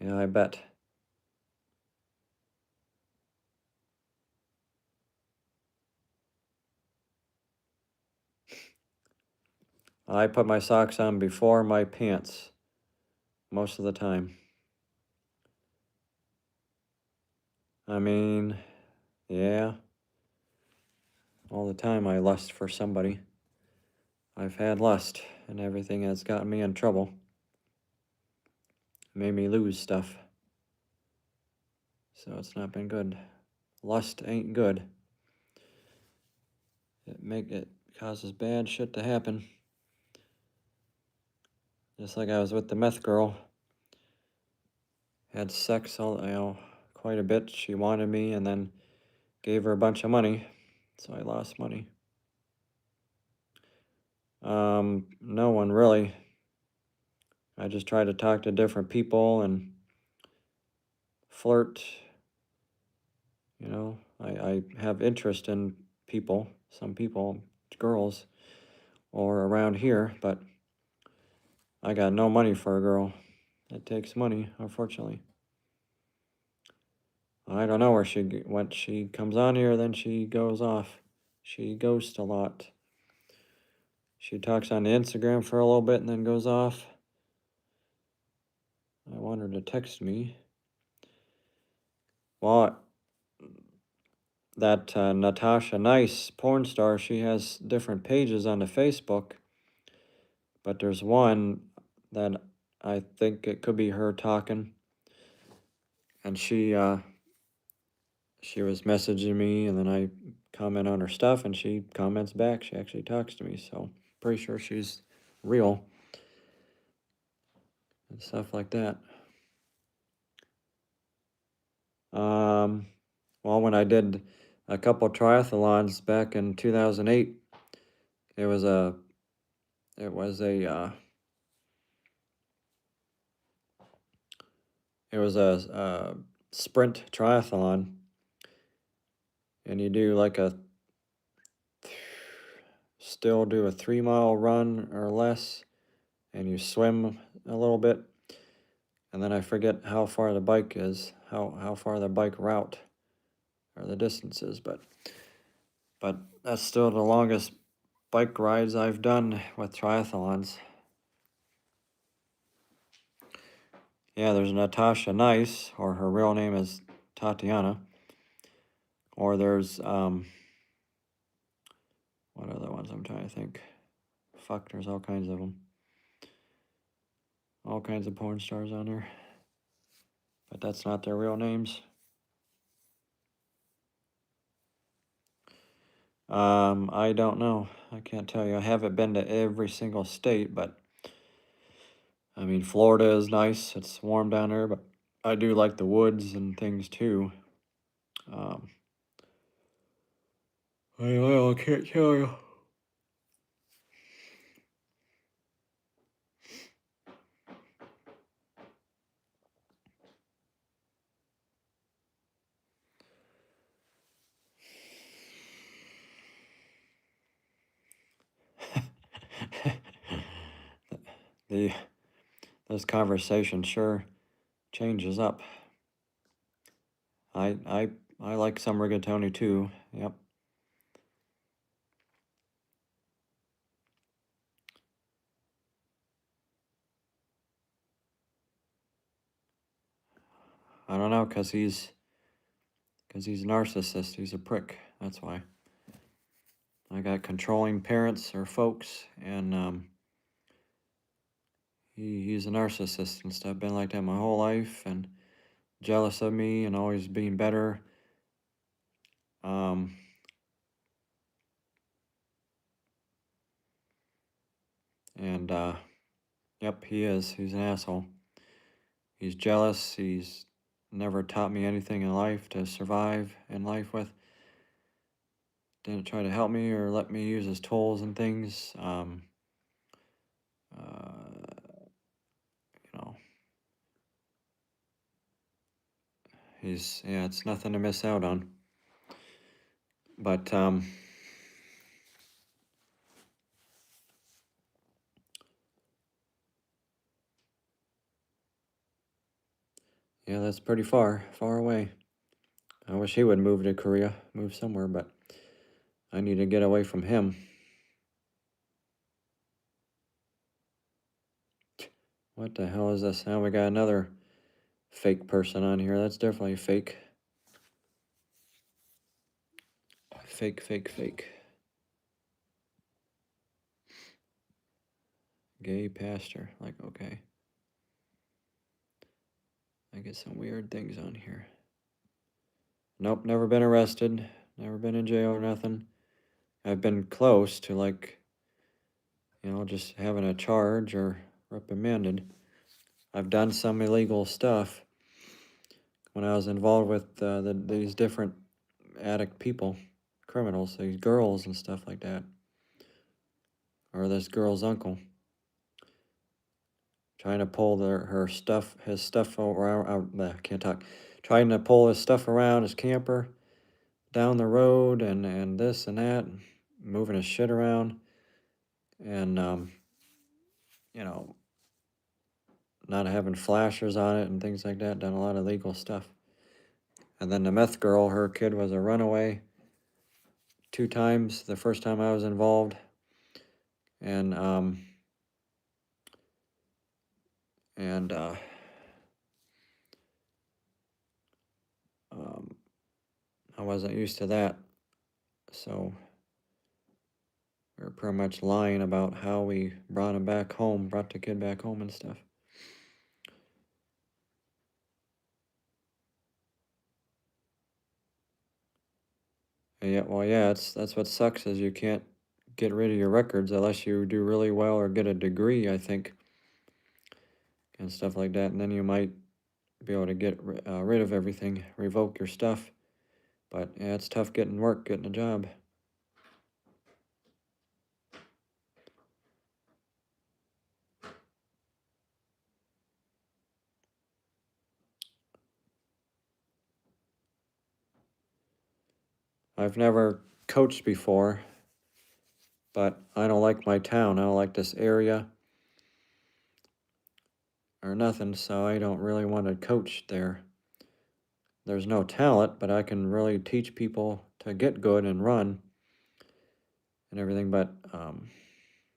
Yeah, I bet. I put my socks on before my pants most of the time. I mean, yeah, all the time I lust for somebody. I've had lust, and everything has gotten me in trouble. Made me lose stuff. So it's not been good. Lust ain't good. It causes bad shit to happen. Just like I was with the meth girl. Had sex quite a bit. She wanted me, and then gave her a bunch of money. So I lost money. No one really. I just try to talk to different people and flirt. You know, I have interest in people, some people, girls, or around here, but I got no money for a girl. It takes money, unfortunately. I don't know where she went. She comes on here, then she goes off. She ghosts a lot. She talks on the Instagram for a little bit and then goes off. I want her to text me. Well, that Natasha Nice porn star, she has different pages on the Facebook, but there's one that I think it could be her talking, and she was messaging me, and then I comment on her stuff, and she comments back. She actually talks to me, so pretty sure she's real and stuff like that. Well, when I did a couple triathlons back in 2008, it was a it was a sprint triathlon, and you do like still do a 3 mile run or less, and you swim a little bit, and then I forget how far the bike is, how far the bike route or the distance is, but that's still the longest bike rides I've done with triathlons. Yeah, there's Natasha Nice, or her real name is Tatiana. Or there's, what other ones I'm trying to think? Fuck, there's all kinds of them. All kinds of porn stars on there. But that's not their real names. I don't know. I can't tell you. I haven't been to every single state, but I mean, Florida is nice. It's warm down there, but I do like the woods and things too. I can't tell you. This conversation sure changes up. I like some rigatoni too. Yep. I don't know, cause he's a narcissist. He's a prick. That's why. I got controlling parents or folks, and he's a narcissist and stuff. Been like that my whole life, and jealous of me and always being better. Um, and yep, he is. He's an asshole. He's jealous. He's never taught me anything in life to survive in life with. Didn't try to help me or let me use his tools and things. You know, it's nothing to miss out on. But Yeah, that's pretty far away. I wish he would move to Korea, move somewhere, but I need to get away from him. What the hell is this? Now we got another fake person on here. That's definitely fake. Fake. Gay pastor. Like, okay. I get some weird things on here. Nope, never been arrested. Never been in jail or nothing. I've been close to, like, just having a charge or reprimanded. I've done some illegal stuff when I was involved with these different addict people, criminals, these girls and stuff like that. Or this girl's uncle. Trying to pull his stuff around, I can't talk. Trying to pull his stuff around his camper down the road and this and that, moving his shit around. And, not having flashers on it and things like that, done a lot of legal stuff. And then the meth girl, her kid was a runaway 2 times, the first time I was involved. And, I wasn't used to that. So we were pretty much lying about how we brought the kid back home and stuff. Yeah, well, yeah, that's what sucks is you can't get rid of your records unless you do really well or get a degree, I think, and stuff like that. And then you might be able to get rid of everything, revoke your stuff. But yeah, it's tough getting work, getting a job. I've never coached before, but I don't like my town. I don't like this area or nothing, so I don't really want to coach there. There's no talent, but I can really teach people to get good and run and everything, but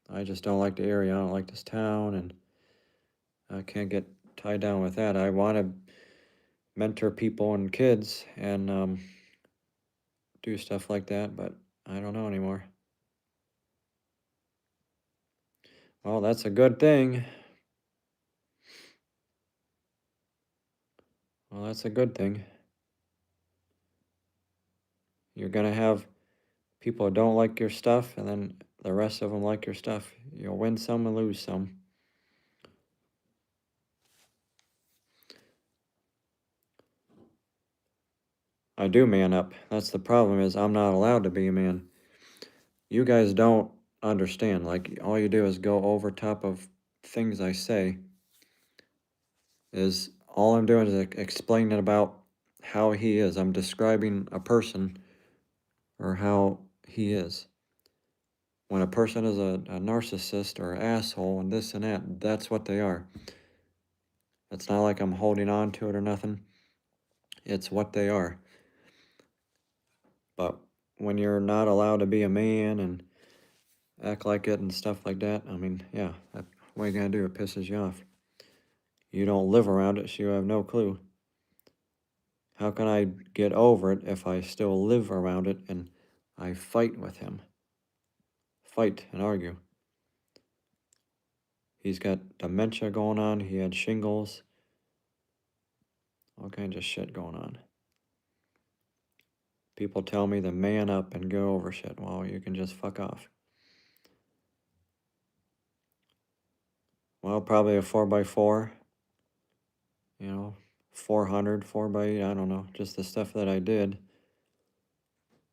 I just don't like the area. I don't like this town, and I can't get tied down with that. I want to mentor people and kids and do stuff like that, but I don't know anymore. Well, that's a good thing. Well, that's a good thing. You're going to have people who don't like your stuff, and then the rest of them like your stuff. You'll win some and lose some. I do man up. That's the problem, is I'm not allowed to be a man. You guys don't understand. Like, all you do is go over top of things I say. Is all I'm doing is explaining about how he is. I'm describing a person or how he is. When a person is a narcissist or asshole and this and that, that's what they are. It's not like I'm holding on to it or nothing. It's what they are. But when you're not allowed to be a man and act like it and stuff like that, I mean, yeah, what are you going to do? It pisses you off. You don't live around it, so you have no clue. How can I get over it if I still live around it and I fight with him? Fight and argue. He's got dementia going on. He had shingles. All kinds of shit going on. People tell me to man up and go over shit. Well, you can just fuck off. Well, probably a 4x4. 400, 4x8, I don't know. Just the stuff that I did.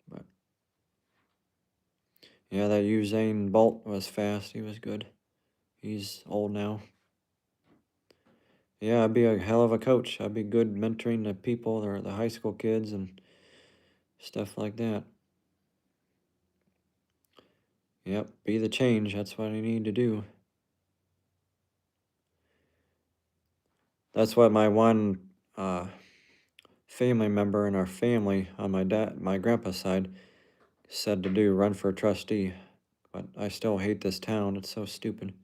But yeah, that Usain Bolt was fast. He was good. He's old now. Yeah, I'd be a hell of a coach. I'd be good mentoring the people, the high school kids and stuff like that. Yep, be the change. That's what I need to do. That's what my one family member in our family on my grandpa's side said to do, run for trustee. But I still hate this town. It's so stupid.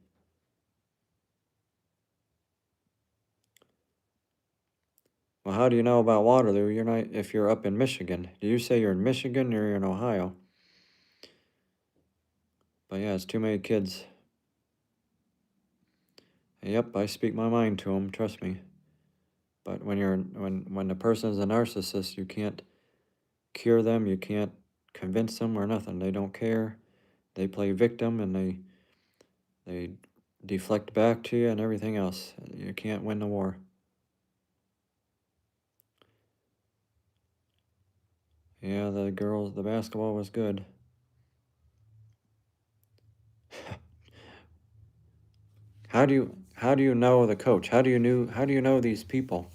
Well, how do you know about Waterloo? You're not, if you're up in Michigan. Do you say you're in Michigan or you're in Ohio? But yeah, it's too many kids. Yep, I speak my mind to them, trust me. But when the person is a narcissist, you can't cure them, you can't convince them or nothing. They don't care. They play victim and they deflect back to you and everything else. You can't win the war. Yeah, the basketball was good. How do you know the coach? How do you know these people?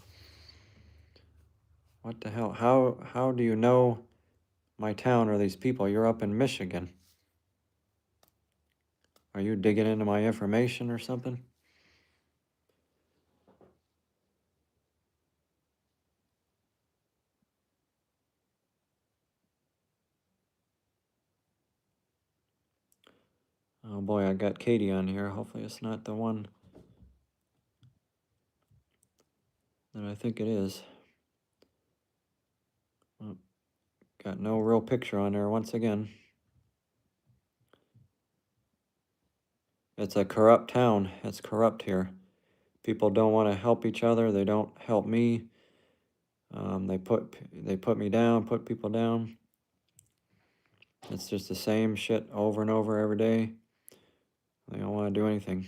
What the hell? How do you know my town or these people? You're up in Michigan. Are you digging into my information or something? Oh boy, I got Katie on here. Hopefully it's not the one that I think it is. Well, got no real picture on there once again. It's a corrupt town. It's corrupt here. People don't want to help each other. They don't help me. They put me down, put people down. It's just the same shit over and over every day. They don't want to do anything.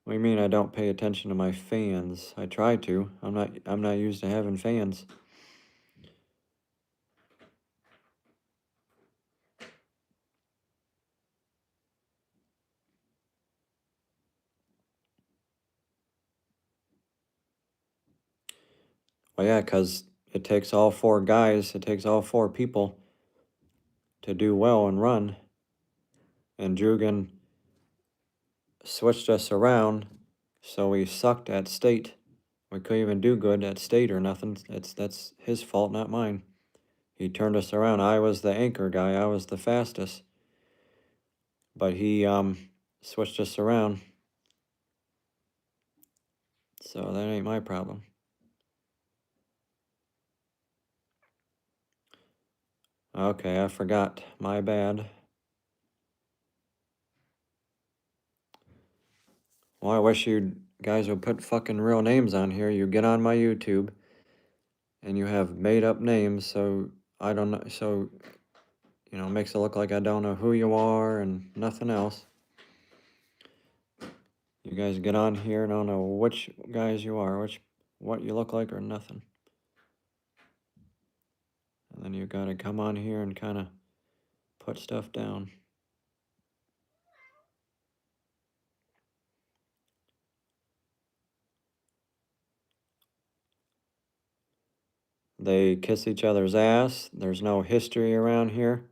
What do you mean I don't pay attention to my fans? I try to. I'm not used to having fans. Well, yeah, because it takes all four guys, it takes all four people to do well and run. And Jugan switched us around, so we sucked at state. We couldn't even do good at state or nothing. That's his fault, not mine. He turned us around. I was the anchor guy. I was the fastest. But he switched us around. So that ain't my problem. Okay, I forgot. My bad. Well, I wish you guys would put fucking real names on here. You get on my YouTube and you have made up names, so I don't know, so, you know, makes it look like I don't know who you are and nothing else. You guys get on here and I don't know which guys you are, what you look like or nothing. And then you gotta come on here and kind of put stuff down. They kiss each other's ass. There's no history around here.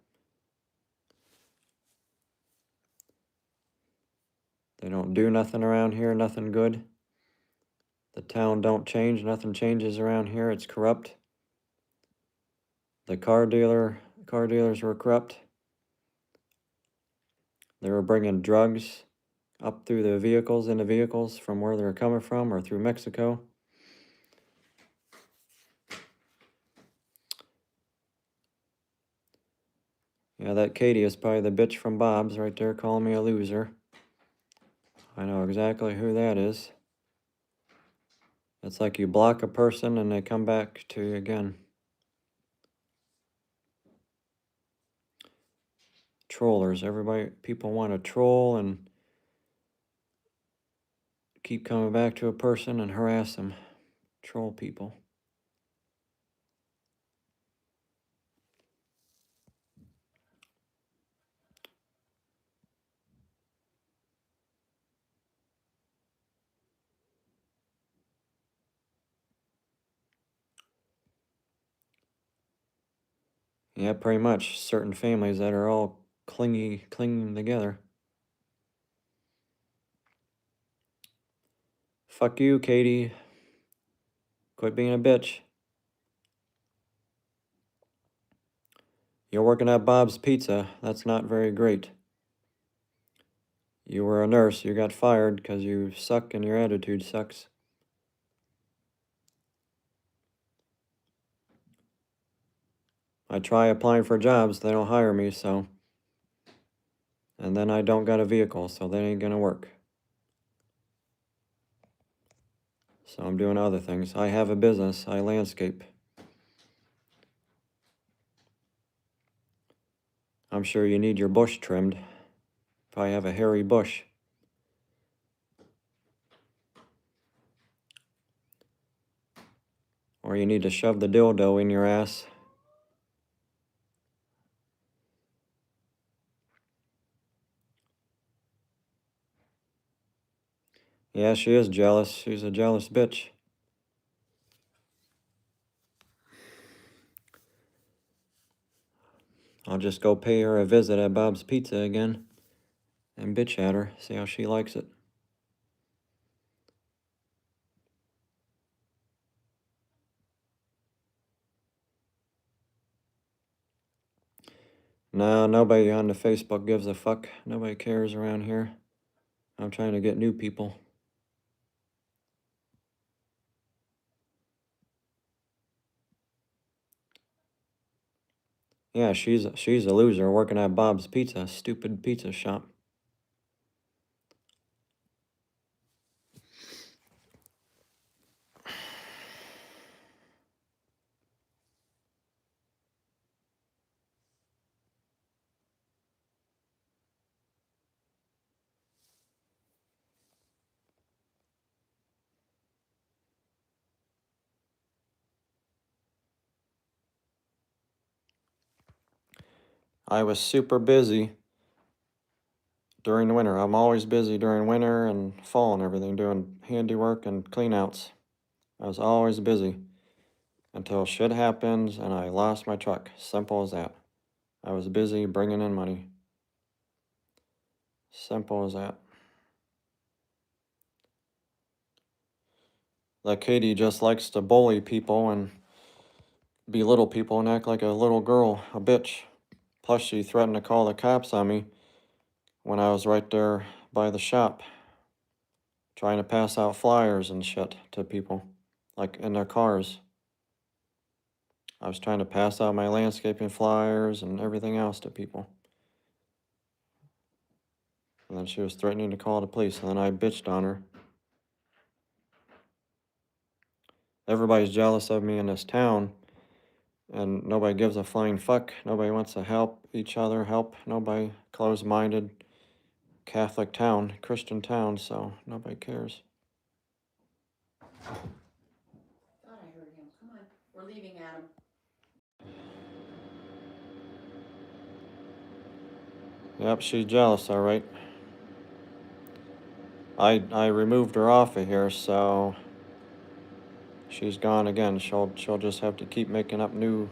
They don't do nothing around here, nothing good. The town don't change, nothing changes around here. It's corrupt. The car dealers were corrupt. They were bringing drugs up through the vehicles, into vehicles from where they're coming from or through Mexico. Yeah, that Katie is probably the bitch from Bob's right there calling me a loser. I know exactly who that is. It's like you block a person and they come back to you again. Trollers. People want to troll and keep coming back to a person and harass them. Troll people. Yeah, pretty much. Certain families that are all clinging together. Fuck you, Katie. Quit being a bitch. You're working at Bob's Pizza. That's not very great. You were a nurse. You got fired because you suck and your attitude sucks. I try applying for jobs. They don't hire me, so... And then I don't got a vehicle, so that ain't gonna work. So I'm doing other things. I have a business. I landscape. I'm sure you need your bush trimmed. If I have a hairy bush. Or you need to shove the dildo in your ass. Yeah, she is jealous. She's a jealous bitch. I'll just go pay her a visit at Bob's Pizza again and bitch at her, see how she likes it. No, nobody on the Facebook gives a fuck. Nobody cares around here. I'm trying to get new people. Yeah, she's a loser working at Bob's Pizza, stupid pizza shop. I was super busy during the winter. I'm always busy during winter and fall and everything, doing handiwork and cleanouts. I was always busy until shit happens and I lost my truck. Simple as that. I was busy bringing in money. Simple as that. Like Katie just likes to bully people and belittle people and act like a little girl, a bitch. Plus, she threatened to call the cops on me when I was right there by the shop, trying to pass out flyers and shit to people, like in their cars. I was trying to pass out my landscaping flyers and everything else to people. And then she was threatening to call the police, and then I bitched on her. Everybody's jealous of me in this town, and nobody gives a flying fuck. Nobody wants to help each other, nobody, closed-minded Catholic town, Christian town, so nobody cares. Thought I heard him. Come on, we're leaving, Adam. Yep, she's jealous, all right. I removed her off of here, so she's gone again. She'll just have to keep making up new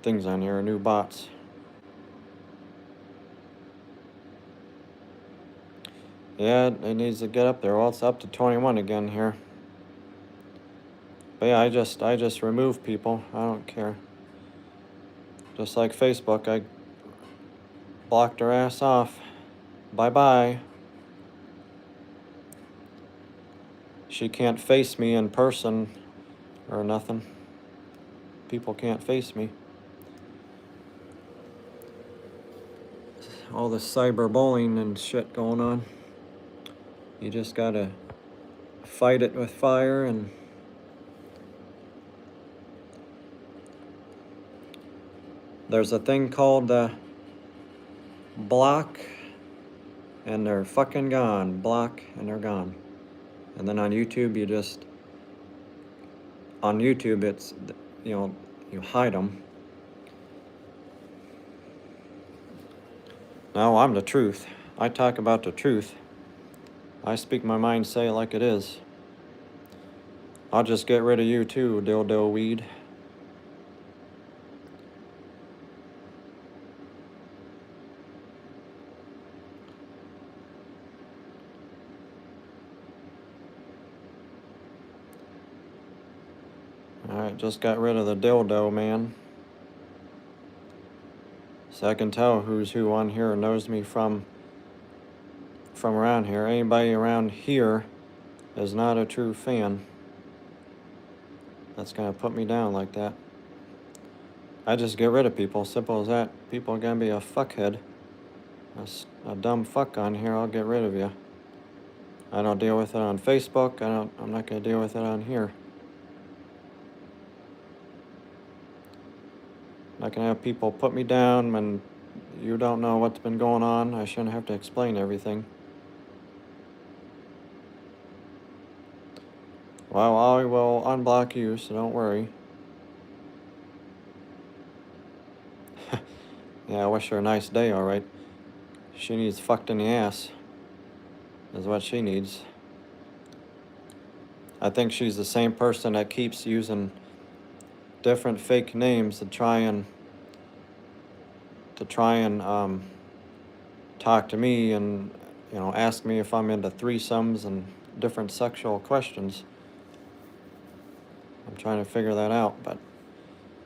things on here, new bots. Yeah, it needs to get up there. Well, it's up to 21 again here. But yeah, I just remove people. I don't care. Just like Facebook, I blocked her ass off. Bye-bye. She can't face me in person or nothing. People can't face me. All this cyberbullying and shit going on. You just gotta fight it with fire, and there's a thing called block, and they're fucking gone. Block, and they're gone. And then on YouTube, on YouTube, it's, you hide them. No, I'm the truth. I talk about the truth. I speak my mind, say it like it is. I'll just get rid of you too, dildo weed. I just got rid of the dildo man. So I can tell who's who on here knows me from around here. Anybody around here is not a true fan. That's gonna put me down like that. I just get rid of people, simple as that. People are gonna be a fuckhead. A dumb fuck on here, I'll get rid of you. I don't deal with it on Facebook. I'm not gonna deal with it on here. I'm not gonna have people put me down when you don't know what's been going on. I shouldn't have to explain everything. Well, I will unblock you, so don't worry. Yeah, I wish her a nice day, alright. She needs fucked in the ass, is what she needs. I think she's the same person that keeps using different fake names to try and talk to me and, you know, ask me if I'm into threesomes and different sexual questions. I'm trying to figure that out, but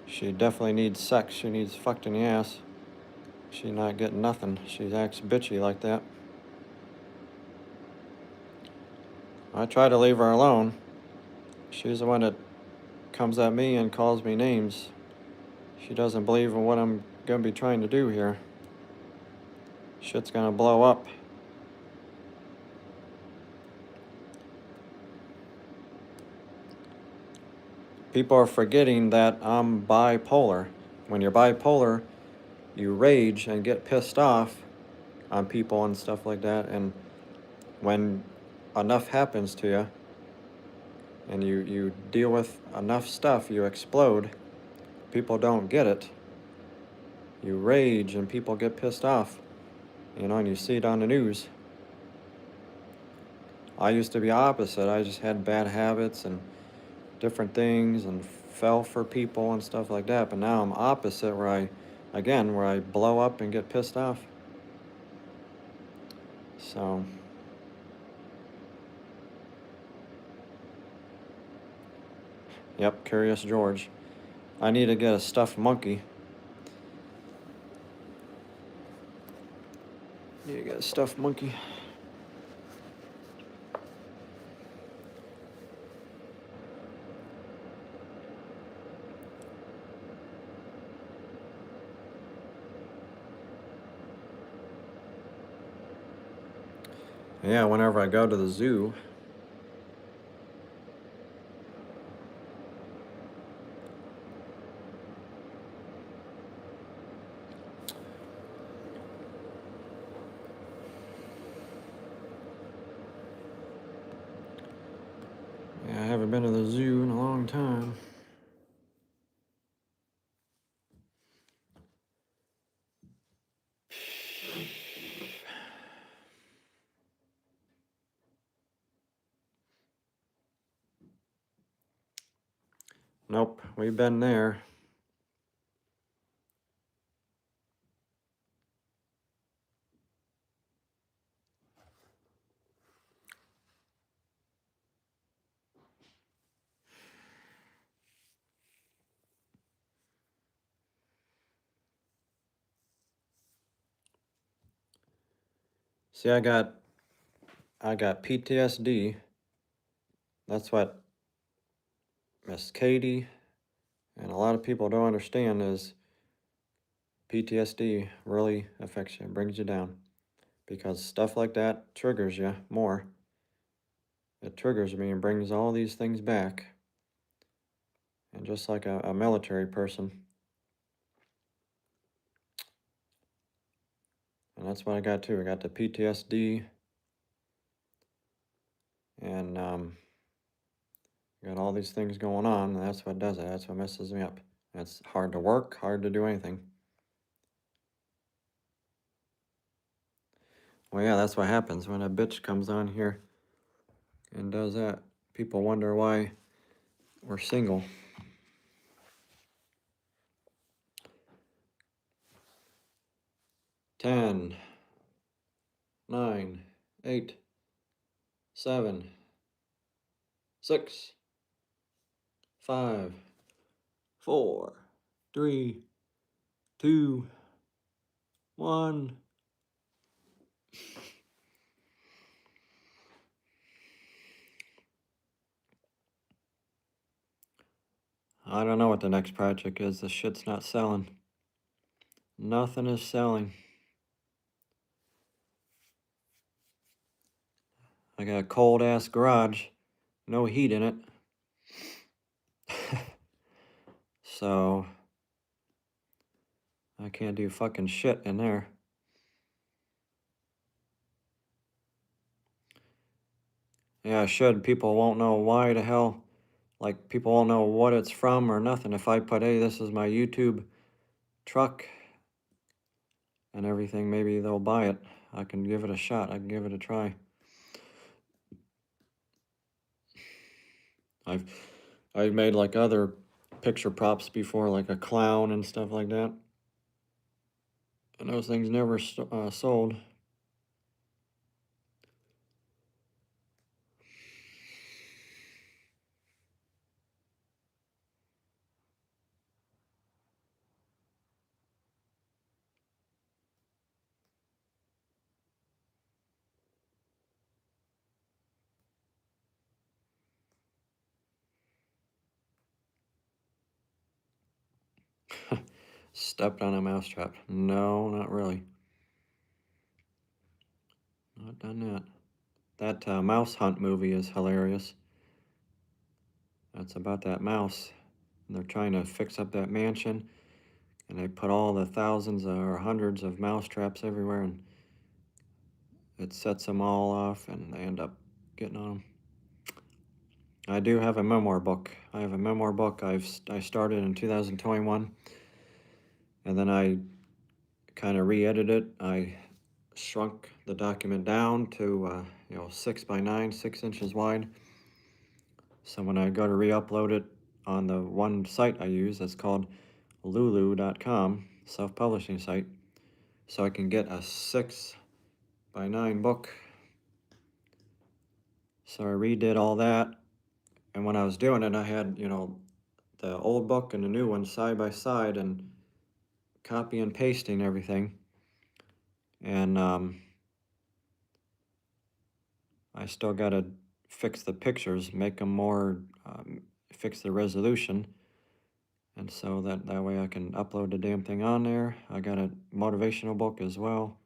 she definitely needs sex. She needs fucked in the ass. She's not getting nothing. She acts bitchy like that. I try to leave her alone. She's the one that comes at me and calls me names. She doesn't believe in what I'm gonna be trying to do here. Shit's gonna blow up. People are forgetting that I'm bipolar. When you're bipolar, you rage and get pissed off on people and stuff like that, and when enough happens to you and you deal with enough stuff, you explode. People don't get it. You rage and people get pissed off, you know, and you see it on the news. I used to be opposite. I just had bad habits and different things and fell for people and stuff like that, but now I'm opposite, where I blow up and get pissed off. So yep, Curious George. I need to get a stuffed monkey. Need to get a stuffed monkey. Yeah, whenever I go to the zoo. Yeah, I haven't been to the zoo in a long time. Nope, we've been there. See, I got PTSD. That's what Miss Katie and a lot of people don't understand is PTSD really affects you, brings you down. Because stuff like that triggers you more. It triggers me and brings all these things back. And just like a military person. And that's what I got too. I got the PTSD. And got all these things going on. And that's what does it. That's what messes me up. And it's hard to work, hard to do anything. Well, yeah, that's what happens when a bitch comes on here and does that. People wonder why we're single. 10, 9, 8, 7, 6, 5, 4, 3, 2, 1. I don't know what the next project is. This shit's not selling. Nothing is selling. I got a cold ass garage, no heat in it. So I can't do fucking shit in there. Yeah, I should. People won't know why the hell. Like, people won't know what it's from or nothing. If I put, hey, this is my YouTube truck and everything, maybe they'll buy it. I can give it a shot. I can give it a try. I've made like other picture props before, like a clown and stuff like that. And those things never sold. Stepped on a mousetrap. No, not really. Not done that. That Mouse Hunt movie is hilarious. That's about that mouse. And they're trying to fix up that mansion. And they put all the thousands or hundreds of mouse traps everywhere. And it sets them all off. And they end up getting on them. I do have a memoir book. I have a memoir book I started in 2021. And then I kind of re-edited it. I shrunk the document down to 6 by 9, 6 inches wide. So when I go to re-upload it on the one site I use, that's called lulu.com, self-publishing site, so I can get a 6 by 9 book. So I redid all that, and when I was doing it, I had the old book and the new one side by side, and copy and pasting everything. And I still got to fix the pictures, make them more, fix the resolution. And so that way I can upload the damn thing on there. I got a motivational book as well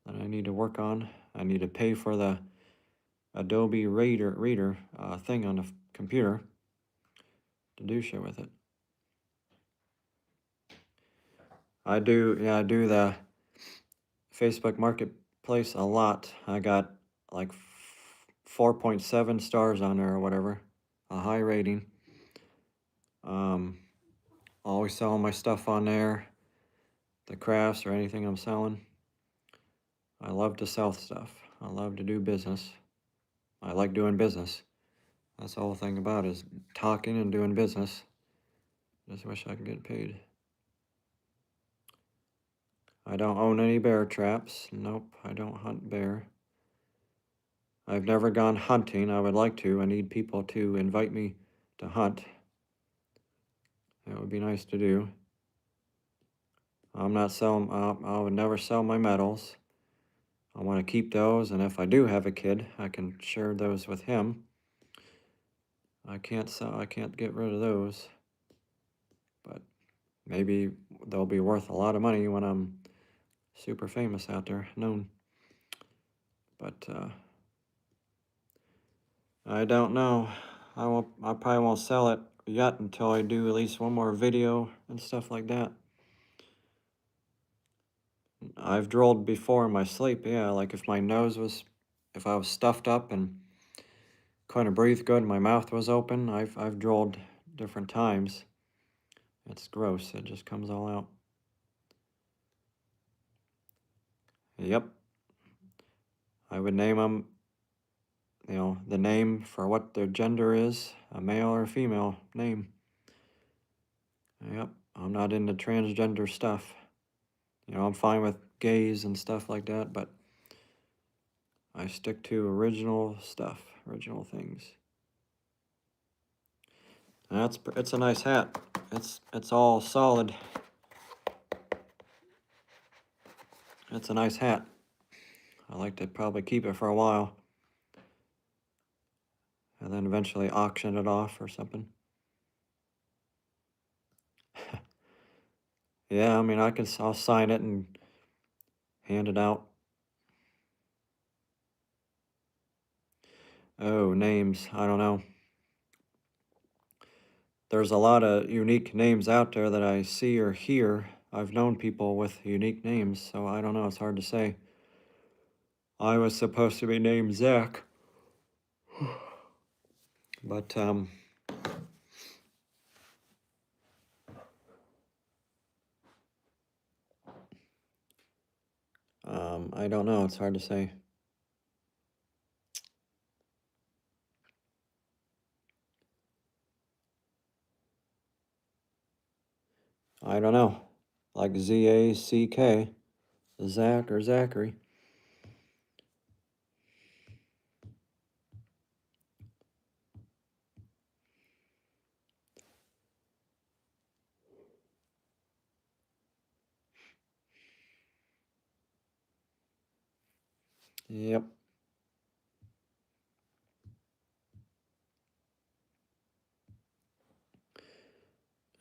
that I need to work on. I need to pay for the Adobe Reader thing on the computer to do shit with it. I do the Facebook Marketplace a lot. I got like 4.7 stars on there or whatever, a high rating. Always selling my stuff on there, the crafts or anything I'm selling. I love to sell stuff. I love to do business. I like doing business. That's the whole thing about it, is talking and doing business. Just wish I could get paid. I don't own any bear traps. Nope, I don't hunt bear. I've never gone hunting. I would like to. I need people to invite me to hunt. That would be nice to do. I'm not selling, I would never sell my medals. I want to keep those, and if I do have a kid, I can share those with him. I can't get rid of those. But maybe they'll be worth a lot of money when I'm super famous out there, known. But I don't know. I probably won't sell it yet until I do at least one more video and stuff like that. I've drooled before in my sleep, yeah, like if I was stuffed up and couldn't breathe good, my mouth was open, I've drooled different times. It's gross, it just comes all out. Yep. I would name them, the name for what their gender is, a male or a female name. Yep, I'm not into transgender stuff. I'm fine with gays and stuff like that, but I stick to original stuff, original things. It's a nice hat. It's all solid. It's a nice hat. I like to probably keep it for a while, and then eventually auction it off or something. Yeah, I mean, I'll sign it and hand it out. Oh, names. I don't know. There's a lot of unique names out there that I see or hear. I've known people with unique names, so I don't know. It's hard to say. I was supposed to be named Zach, but I don't know. It's hard to say. I don't know. Like Zack, Zach or Zachary. Yep.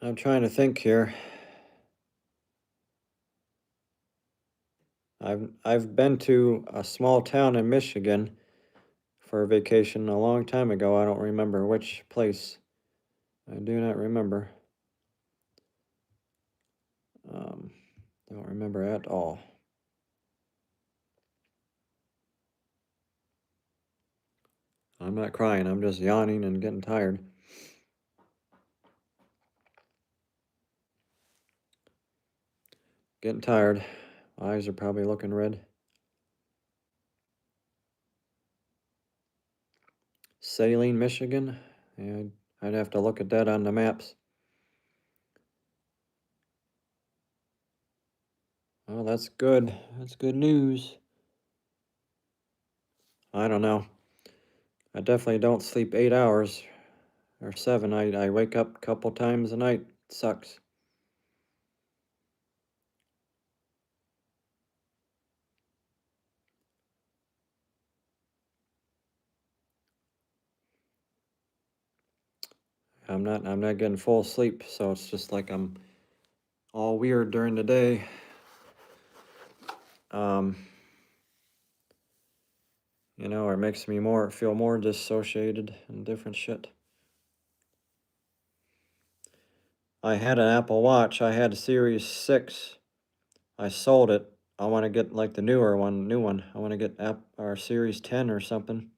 I'm trying to think here. I've been to a small town in Michigan for a vacation a long time ago. I don't remember which place. I do not remember. Um, don't remember at all. I'm not crying. I'm just yawning and getting tired. Getting tired. Eyes are probably looking red. Saline, Michigan. Yeah, I'd have to look at that on the maps. Well, that's good. That's good news. I don't know. I definitely don't sleep 8 hours or 7. I wake up a couple times a night. It sucks. I'm not getting full sleep, so it's just like I'm all weird during the day. Or it makes me feel more dissociated and different shit. I had an Apple Watch. I had a Series 6. I sold it. I want to get like the new one. I want to get our Series 10 or something.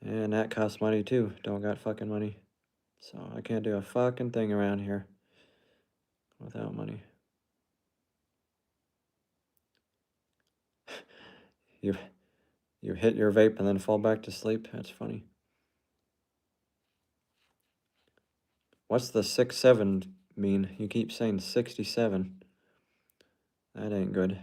And that costs money too. Don't got fucking money. So I can't do a fucking thing around here without money. You you hit your vape and then fall back to sleep. That's funny. What's the 6-7 mean? You keep saying 67. That ain't good.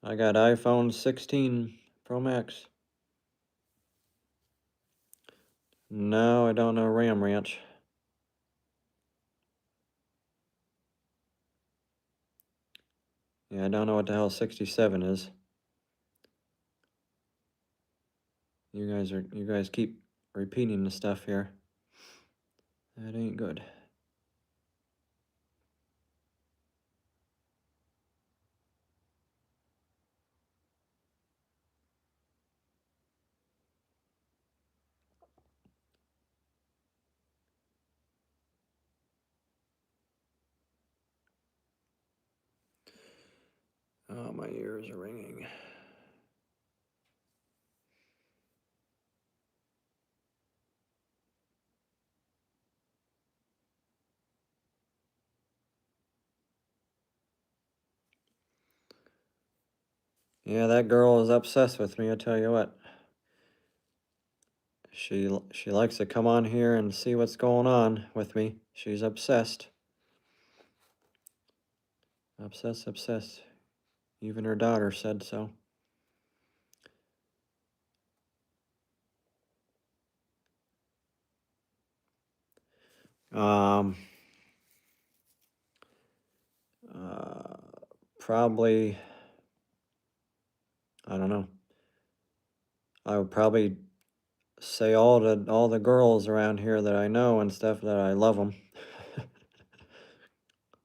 I got iPhone 16 Pro Max. No, I don't know Ram Ranch. Yeah, I don't know what the hell 67 is. You guys keep repeating the stuff here. That ain't good. Oh, my ears are ringing. Yeah, that girl is obsessed with me, I tell you what. She likes to come on here and see what's going on with me. She's obsessed. Obsessed. Even her daughter said so. Probably, I don't know. I would probably say all the girls around here that I know and stuff that I love them.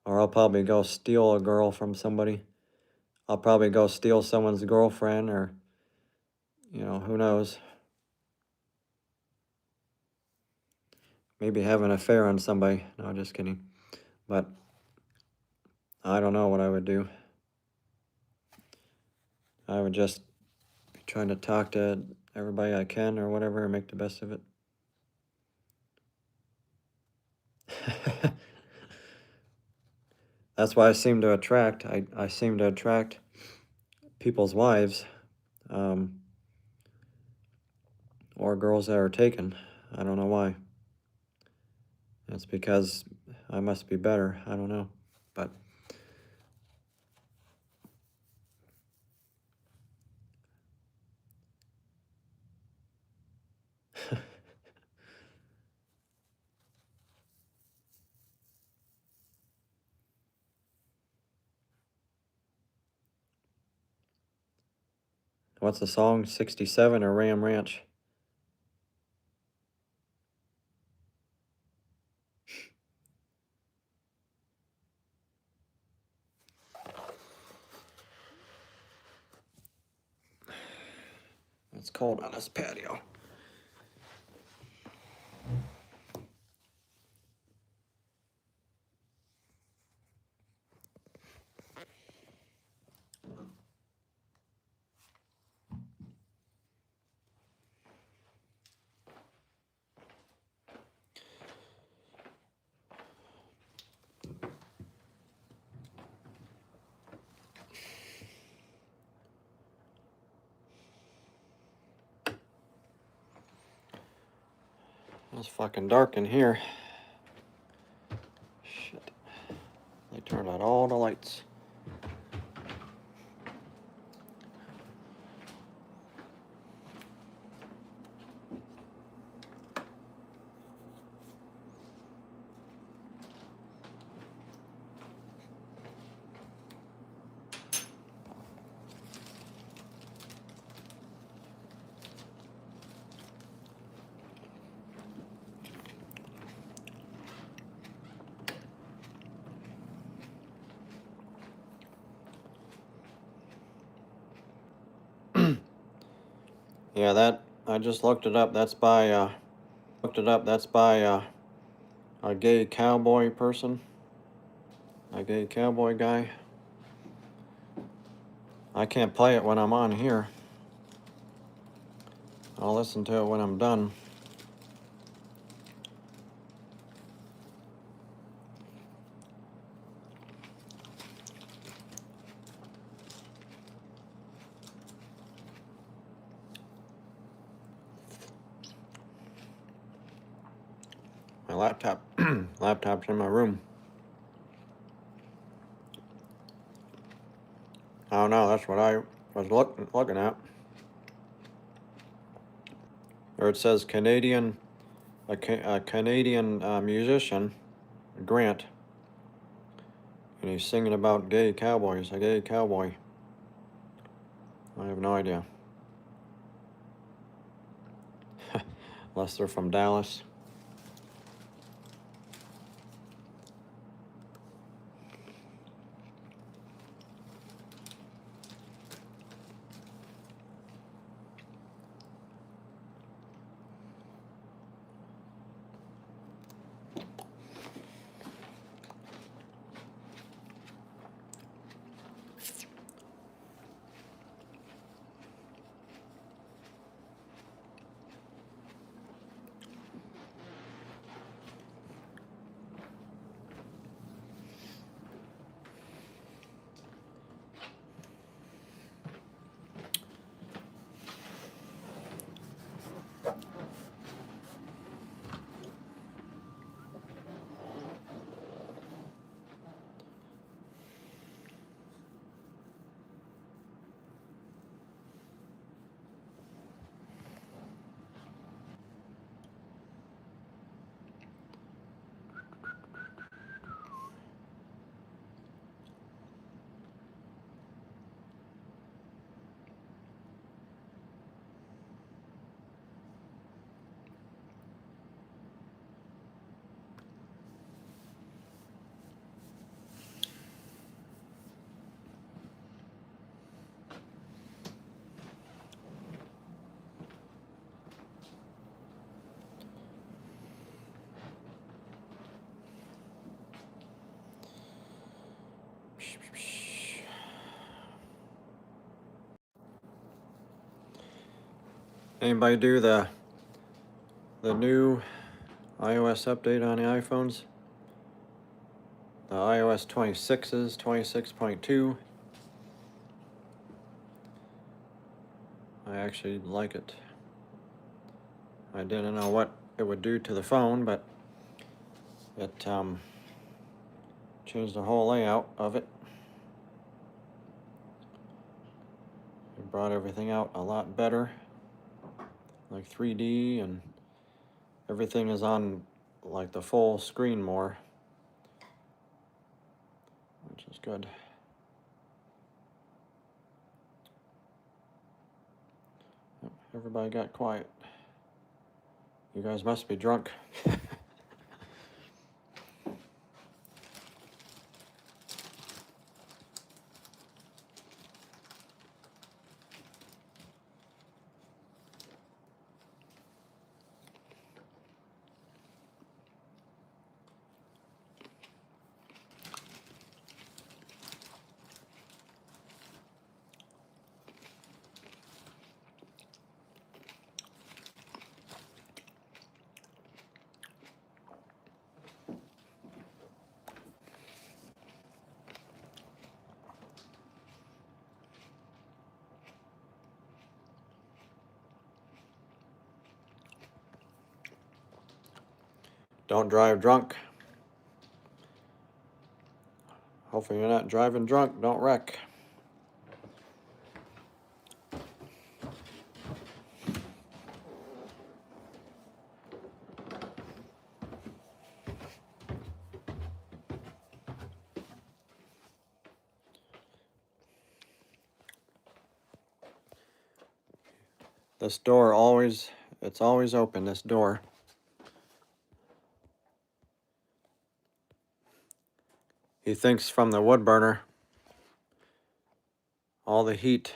Or I'll probably go steal a girl from somebody. I'll probably go steal someone's girlfriend, or, who knows. Maybe have an affair on somebody. No, just kidding. But I don't know what I would do. I would just be trying to talk to everybody I can or whatever and make the best of it. That's why I seem to attract. I seem to attract people's wives, or girls that are taken. I don't know why. It's because I must be better. I don't know. But what's the song? 67 or Ram Ranch? It's cold on this patio. It's fucking dark in here. Shit. They turned out all the lights. Yeah, that I just looked it up. That's by a gay cowboy person, a gay cowboy guy. I can't play it when I'm on here. I'll listen to it when I'm done. My laptop's in my room. I don't know, that's what I was looking at. Or it says Canadian, a Canadian musician, Grant, and he's singing about gay cowboys, a gay cowboy. I have no idea. Unless they're from Dallas. Anybody do the new iOS update on the iPhones? The iOS 26s, 26.2. I actually like it. I didn't know what it would do to the phone, but it changed the whole layout of it. It brought everything out a lot better, like 3D, and everything is on like the full screen more, which is good. Everybody got quiet. You guys must be drunk. Don't drive drunk. Hopefully you're not driving drunk. Don't wreck. This door it's always open, this door. He thinks from the wood burner, all the heat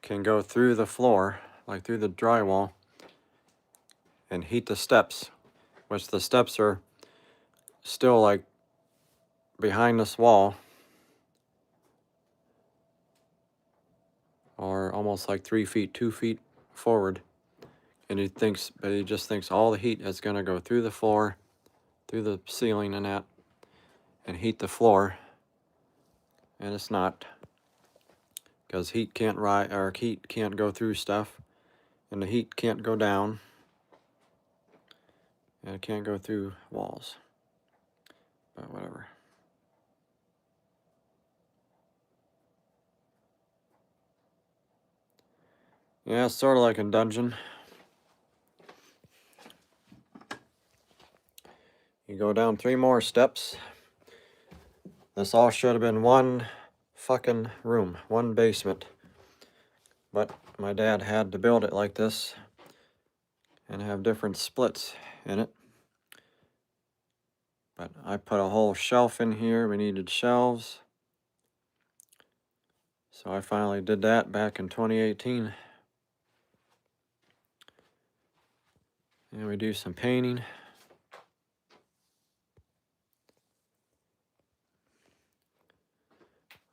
can go through the floor, like through the drywall, and heat the steps, which the steps are still like behind this wall, or almost like 3 feet, 2 feet forward. And he just thinks all the heat is gonna go through the floor, through the ceiling and that, and heat the floor. And it's not, because heat can't go through stuff, and the heat can't go down, and it can't go through walls. But whatever. Yeah, it's sort of like a dungeon. You go down 3 more steps. This all should have been one fucking room, one basement. But my dad had to build it like this and have different splits in it. But I put a whole shelf in here. We needed shelves. So I finally did that back in 2018. And we do some painting.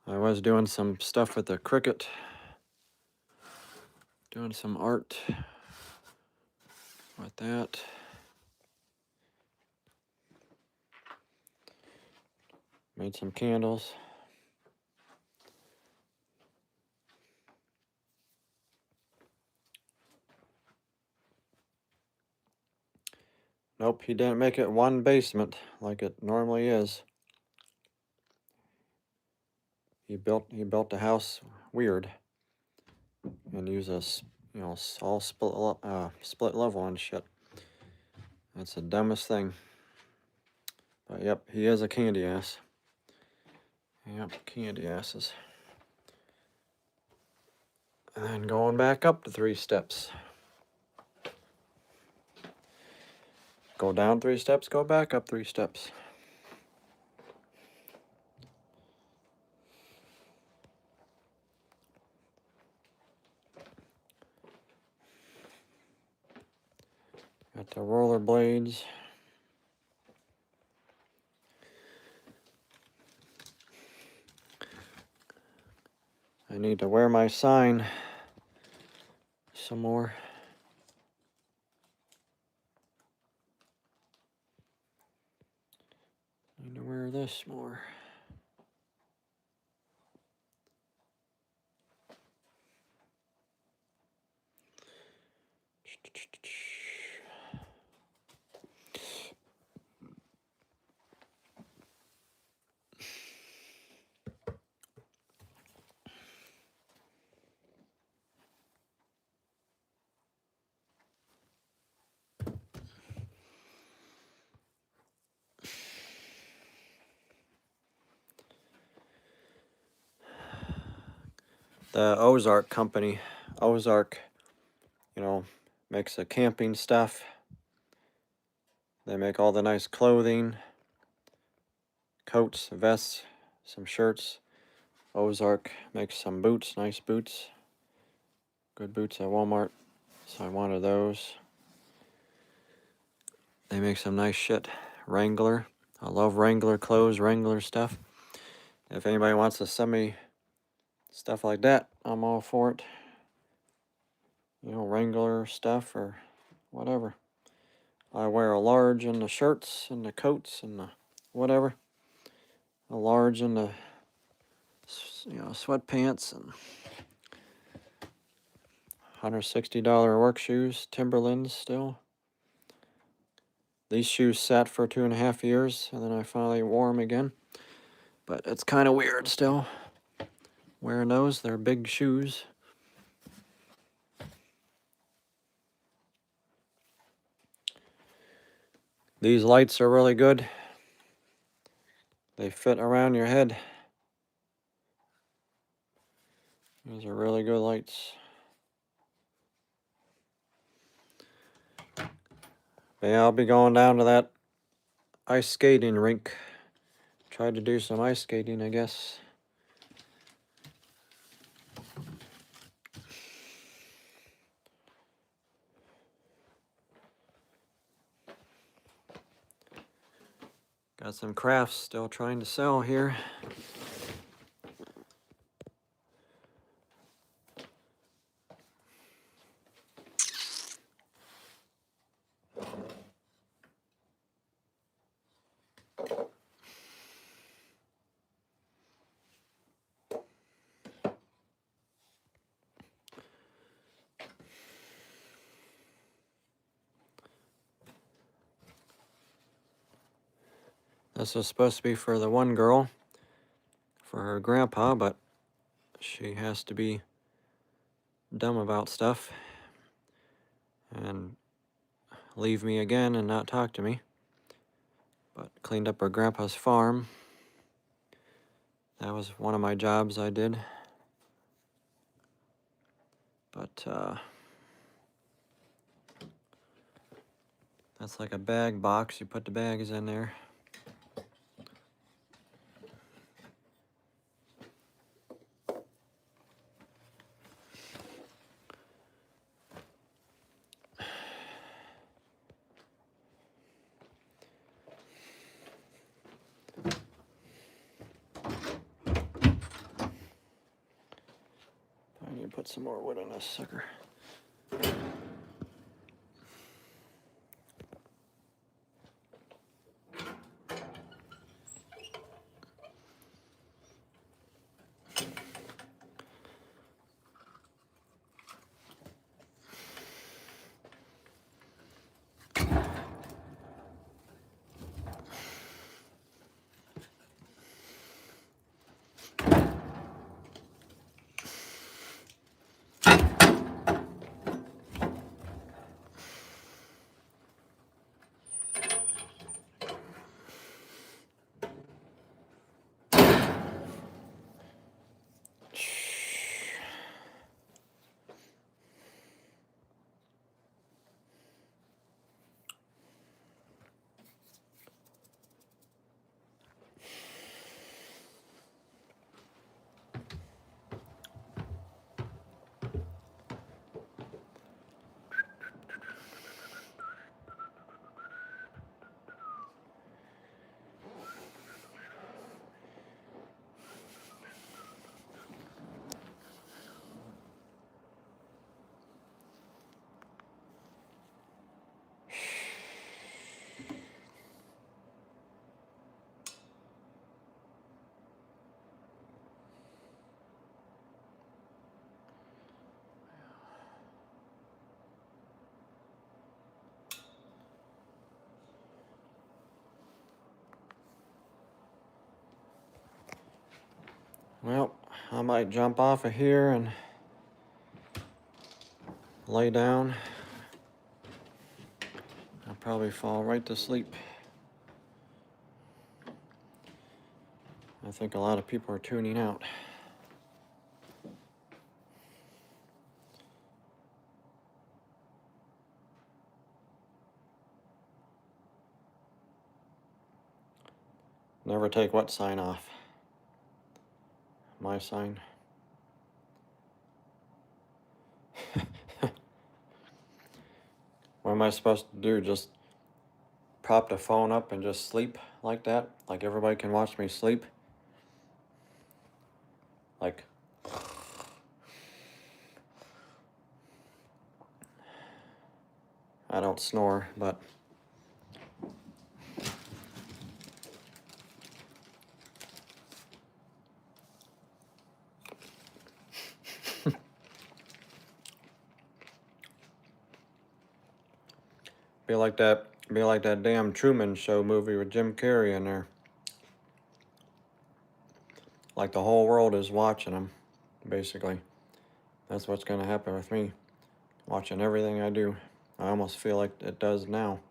I was doing some stuff with the Cricut. Doing some art with that. Made some candles. Nope, he didn't make it one basement like it normally is. He built the house weird and used all split level and shit. That's the dumbest thing. But yep, he is a candy ass. Yep, candy asses. And then going back up to 3 steps. Go down 3 steps, go back up 3 steps. Got the roller blades. I need to wear my sign some more. this more. The Ozark company, Ozark, you know, makes the camping stuff. They make all the nice clothing, coats, vests, some shirts. Ozark makes some boots, nice boots. Good boots at Walmart, so I wanted those. They make some nice shit. Wrangler, I love Wrangler clothes, Wrangler stuff. If anybody wants to send me stuff like that, I'm all for it. You know, Wrangler stuff or whatever. I wear a large in the shirts and the coats and the whatever. A large in the, you know, sweatpants and $160 work shoes, Timberlands still. These shoes sat for 2.5 years and then I finally wore them again. But it's kind of weird still wearing those. They're big shoes. These lights are really good. They fit around your head. These are really good lights. But yeah, I'll be going down to that ice skating rink. Tried to do some ice skating, I guess. Got some crafts still trying to sell here. This was supposed to be for the one girl, for her grandpa, but she has to be dumb about stuff and leave me again and not talk to me. But cleaned up her grandpa's farm. That was one of my jobs I did. But that's like a bag box. You put the bags in there. I need to put some more wood on this sucker. Well, I might jump off of here and lay down. I'll probably fall right to sleep. I think a lot of people are tuning out. Never take what sign off? My sign. What am I supposed to do? Just prop the phone up and just sleep like that? Like everybody can watch me sleep? Like, I don't snore, but be like that damn Truman Show movie with Jim Carrey in there. Like the whole world is watching him, basically. That's what's gonna happen with me. Watching everything I do. I almost feel like it does now.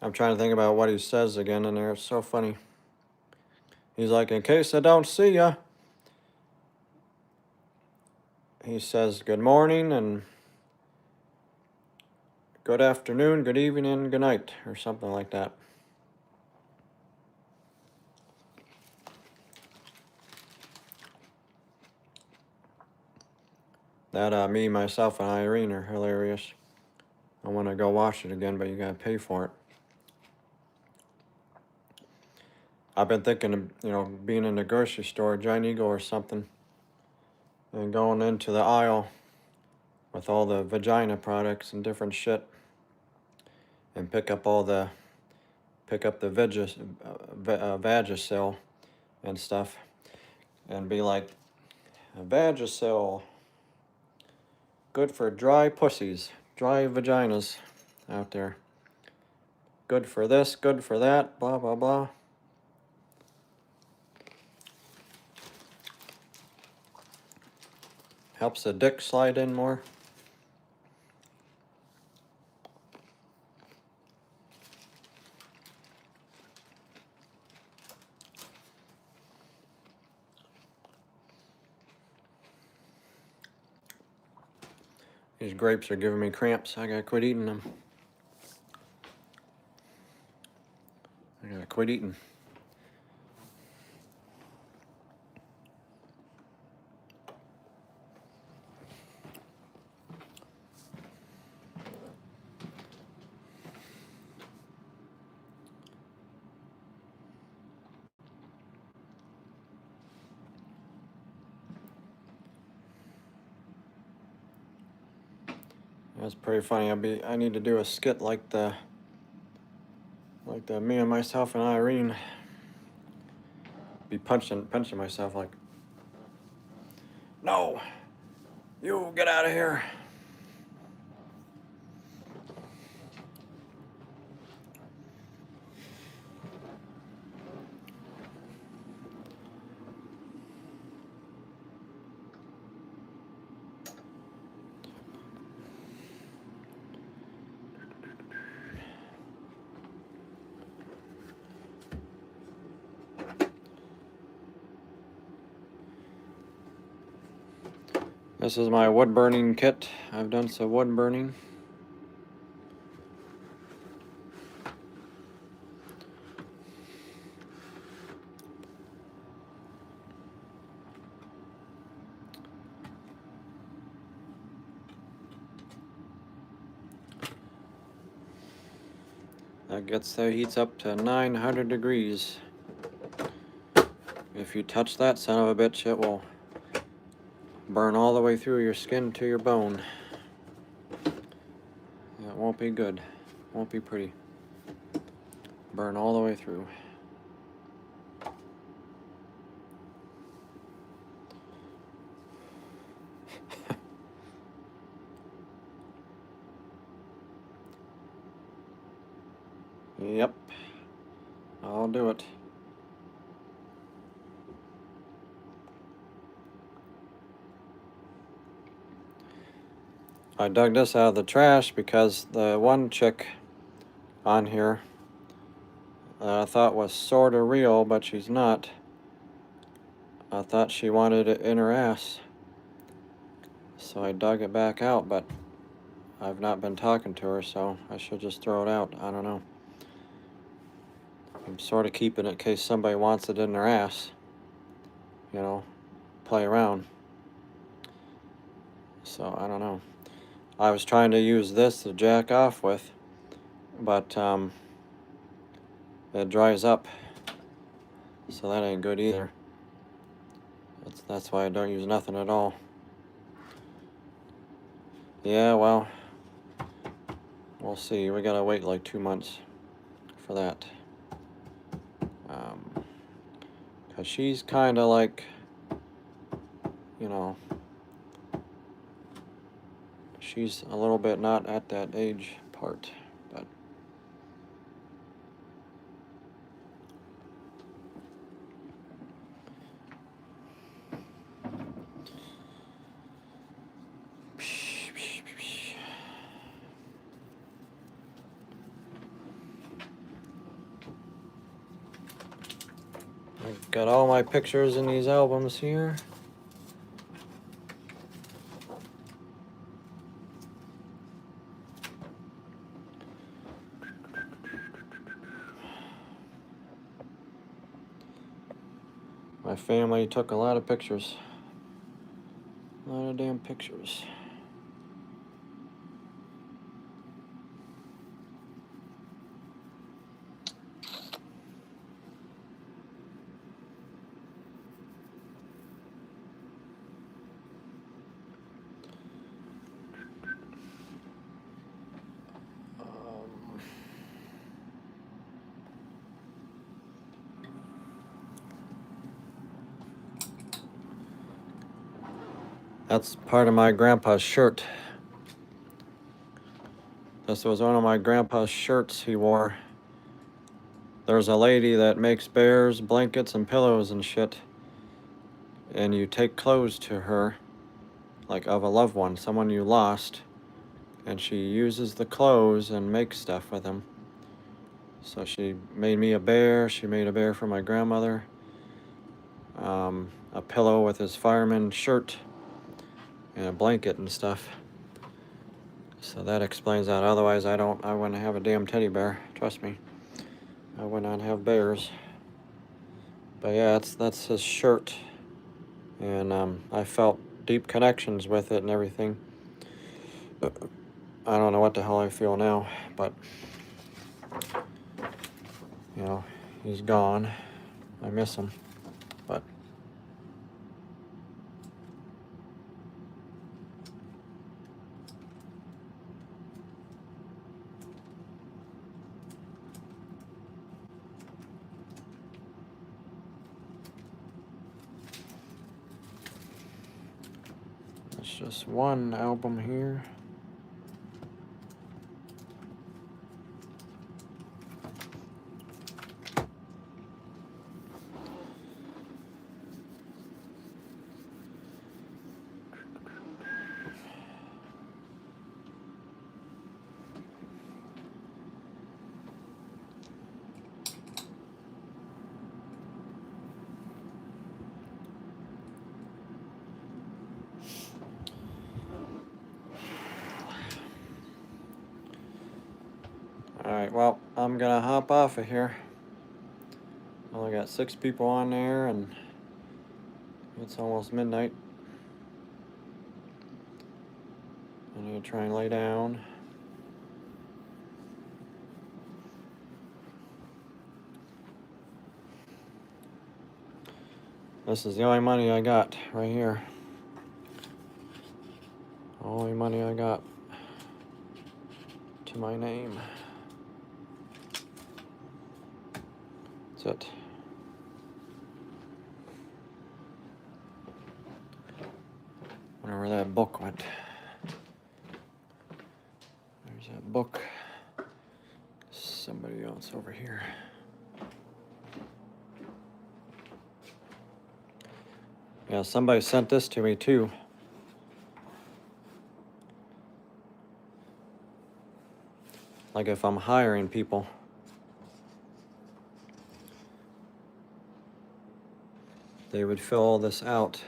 I'm trying to think about what he says again in there. It's so funny. He's like, in case I don't see ya. He says good morning and good afternoon, good evening, and good night, or something like that. That me, myself, and Irene are hilarious. I want to go watch it again, but you gotta pay for it. I've been thinking of, being in the grocery store, Giant Eagle or something, and going into the aisle with all the vagina products and different shit, and pick up the Vagisil and stuff, and be like, Vagisil, good for dry pussies, dry vaginas out there. Good for this, good for that, blah, blah, blah. Helps the dick slide in more. These grapes are giving me cramps. I gotta quit eating them. I gotta quit eating. That's pretty funny. I need to do a skit like the me and myself and Irene be punching myself like, no, you get out of here. This is my wood burning kit. I've done some wood burning. That heats up to 900 degrees. If you touch that son of a bitch, it will burn all the way through your skin to your bone. It won't be good. Won't be pretty. Burn all the way through. Yep. I'll do it. I dug this out of the trash because the one chick on here I thought was sorta real, but she's not. I thought she wanted it in her ass. So I dug it back out, but I've not been talking to her, so I should just throw it out. I don't know. I'm sort of keeping it in case somebody wants it in their ass. You know, play around. So I don't know. I was trying to use this to jack off with, but it dries up. So that ain't good either. That's why I don't use nothing at all. Yeah, well, we'll see. We gotta wait like 2 months for that. 'Cause she's kind of like, you know, she's a little bit not at that age part, but I've got all my pictures in these albums here. My family took a lot of pictures. A lot of damn pictures. That's part of my grandpa's shirt. This was one of my grandpa's shirts he wore. There's a lady that makes bears, blankets, and pillows and shit. And you take clothes to her, like of a loved one, someone you lost, and she uses the clothes and makes stuff with them. So she made me a bear. She made a bear for my grandmother. A pillow with his fireman shirt and a blanket and stuff. So that explains that. Otherwise, I wouldn't have a damn teddy bear. Trust me, I would not have bears. But yeah, that's his shirt, and I felt deep connections with it and everything. I don't know what the hell I feel now, but you know, he's gone. I miss him, but it's just one album here. Alright, well, I'm gonna hop off of here. Only got 6 people on there, and it's almost midnight. I need to try and lay down. This is the only money I got right here. Only money I got to my name. That's it. Wonder where that book went. There's that book. somebody else over here. Yeah, somebody sent this to me too. Like if I'm hiring people. They would fill all this out.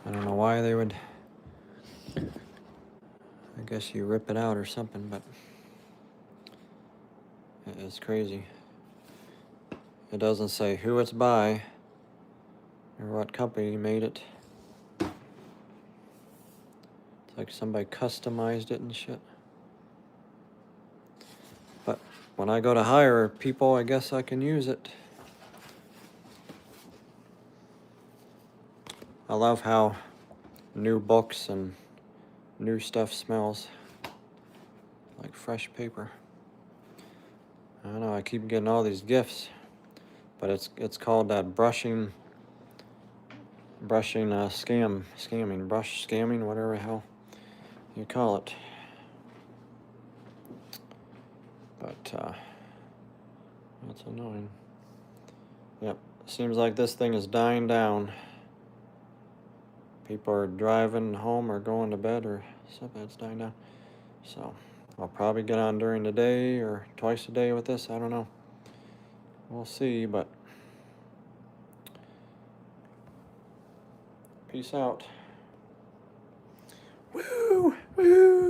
I don't know why they would. I guess you rip it out or something, but it's crazy. It doesn't say who it's by or what company made it. It's like somebody customized it and shit. But when I go to hire people, I guess I can use it. I love how new books and new stuff smells like fresh paper. I don't know, I keep getting all these gifts, but it's called that brushing scamming, whatever the hell you call it. But that's annoying. Yep, seems like this thing is dying down. People are driving home or going to bed or something. It's dying down. So I'll probably get on during the day or twice a day with this. I don't know. We'll see, but peace out. Woo! Woo!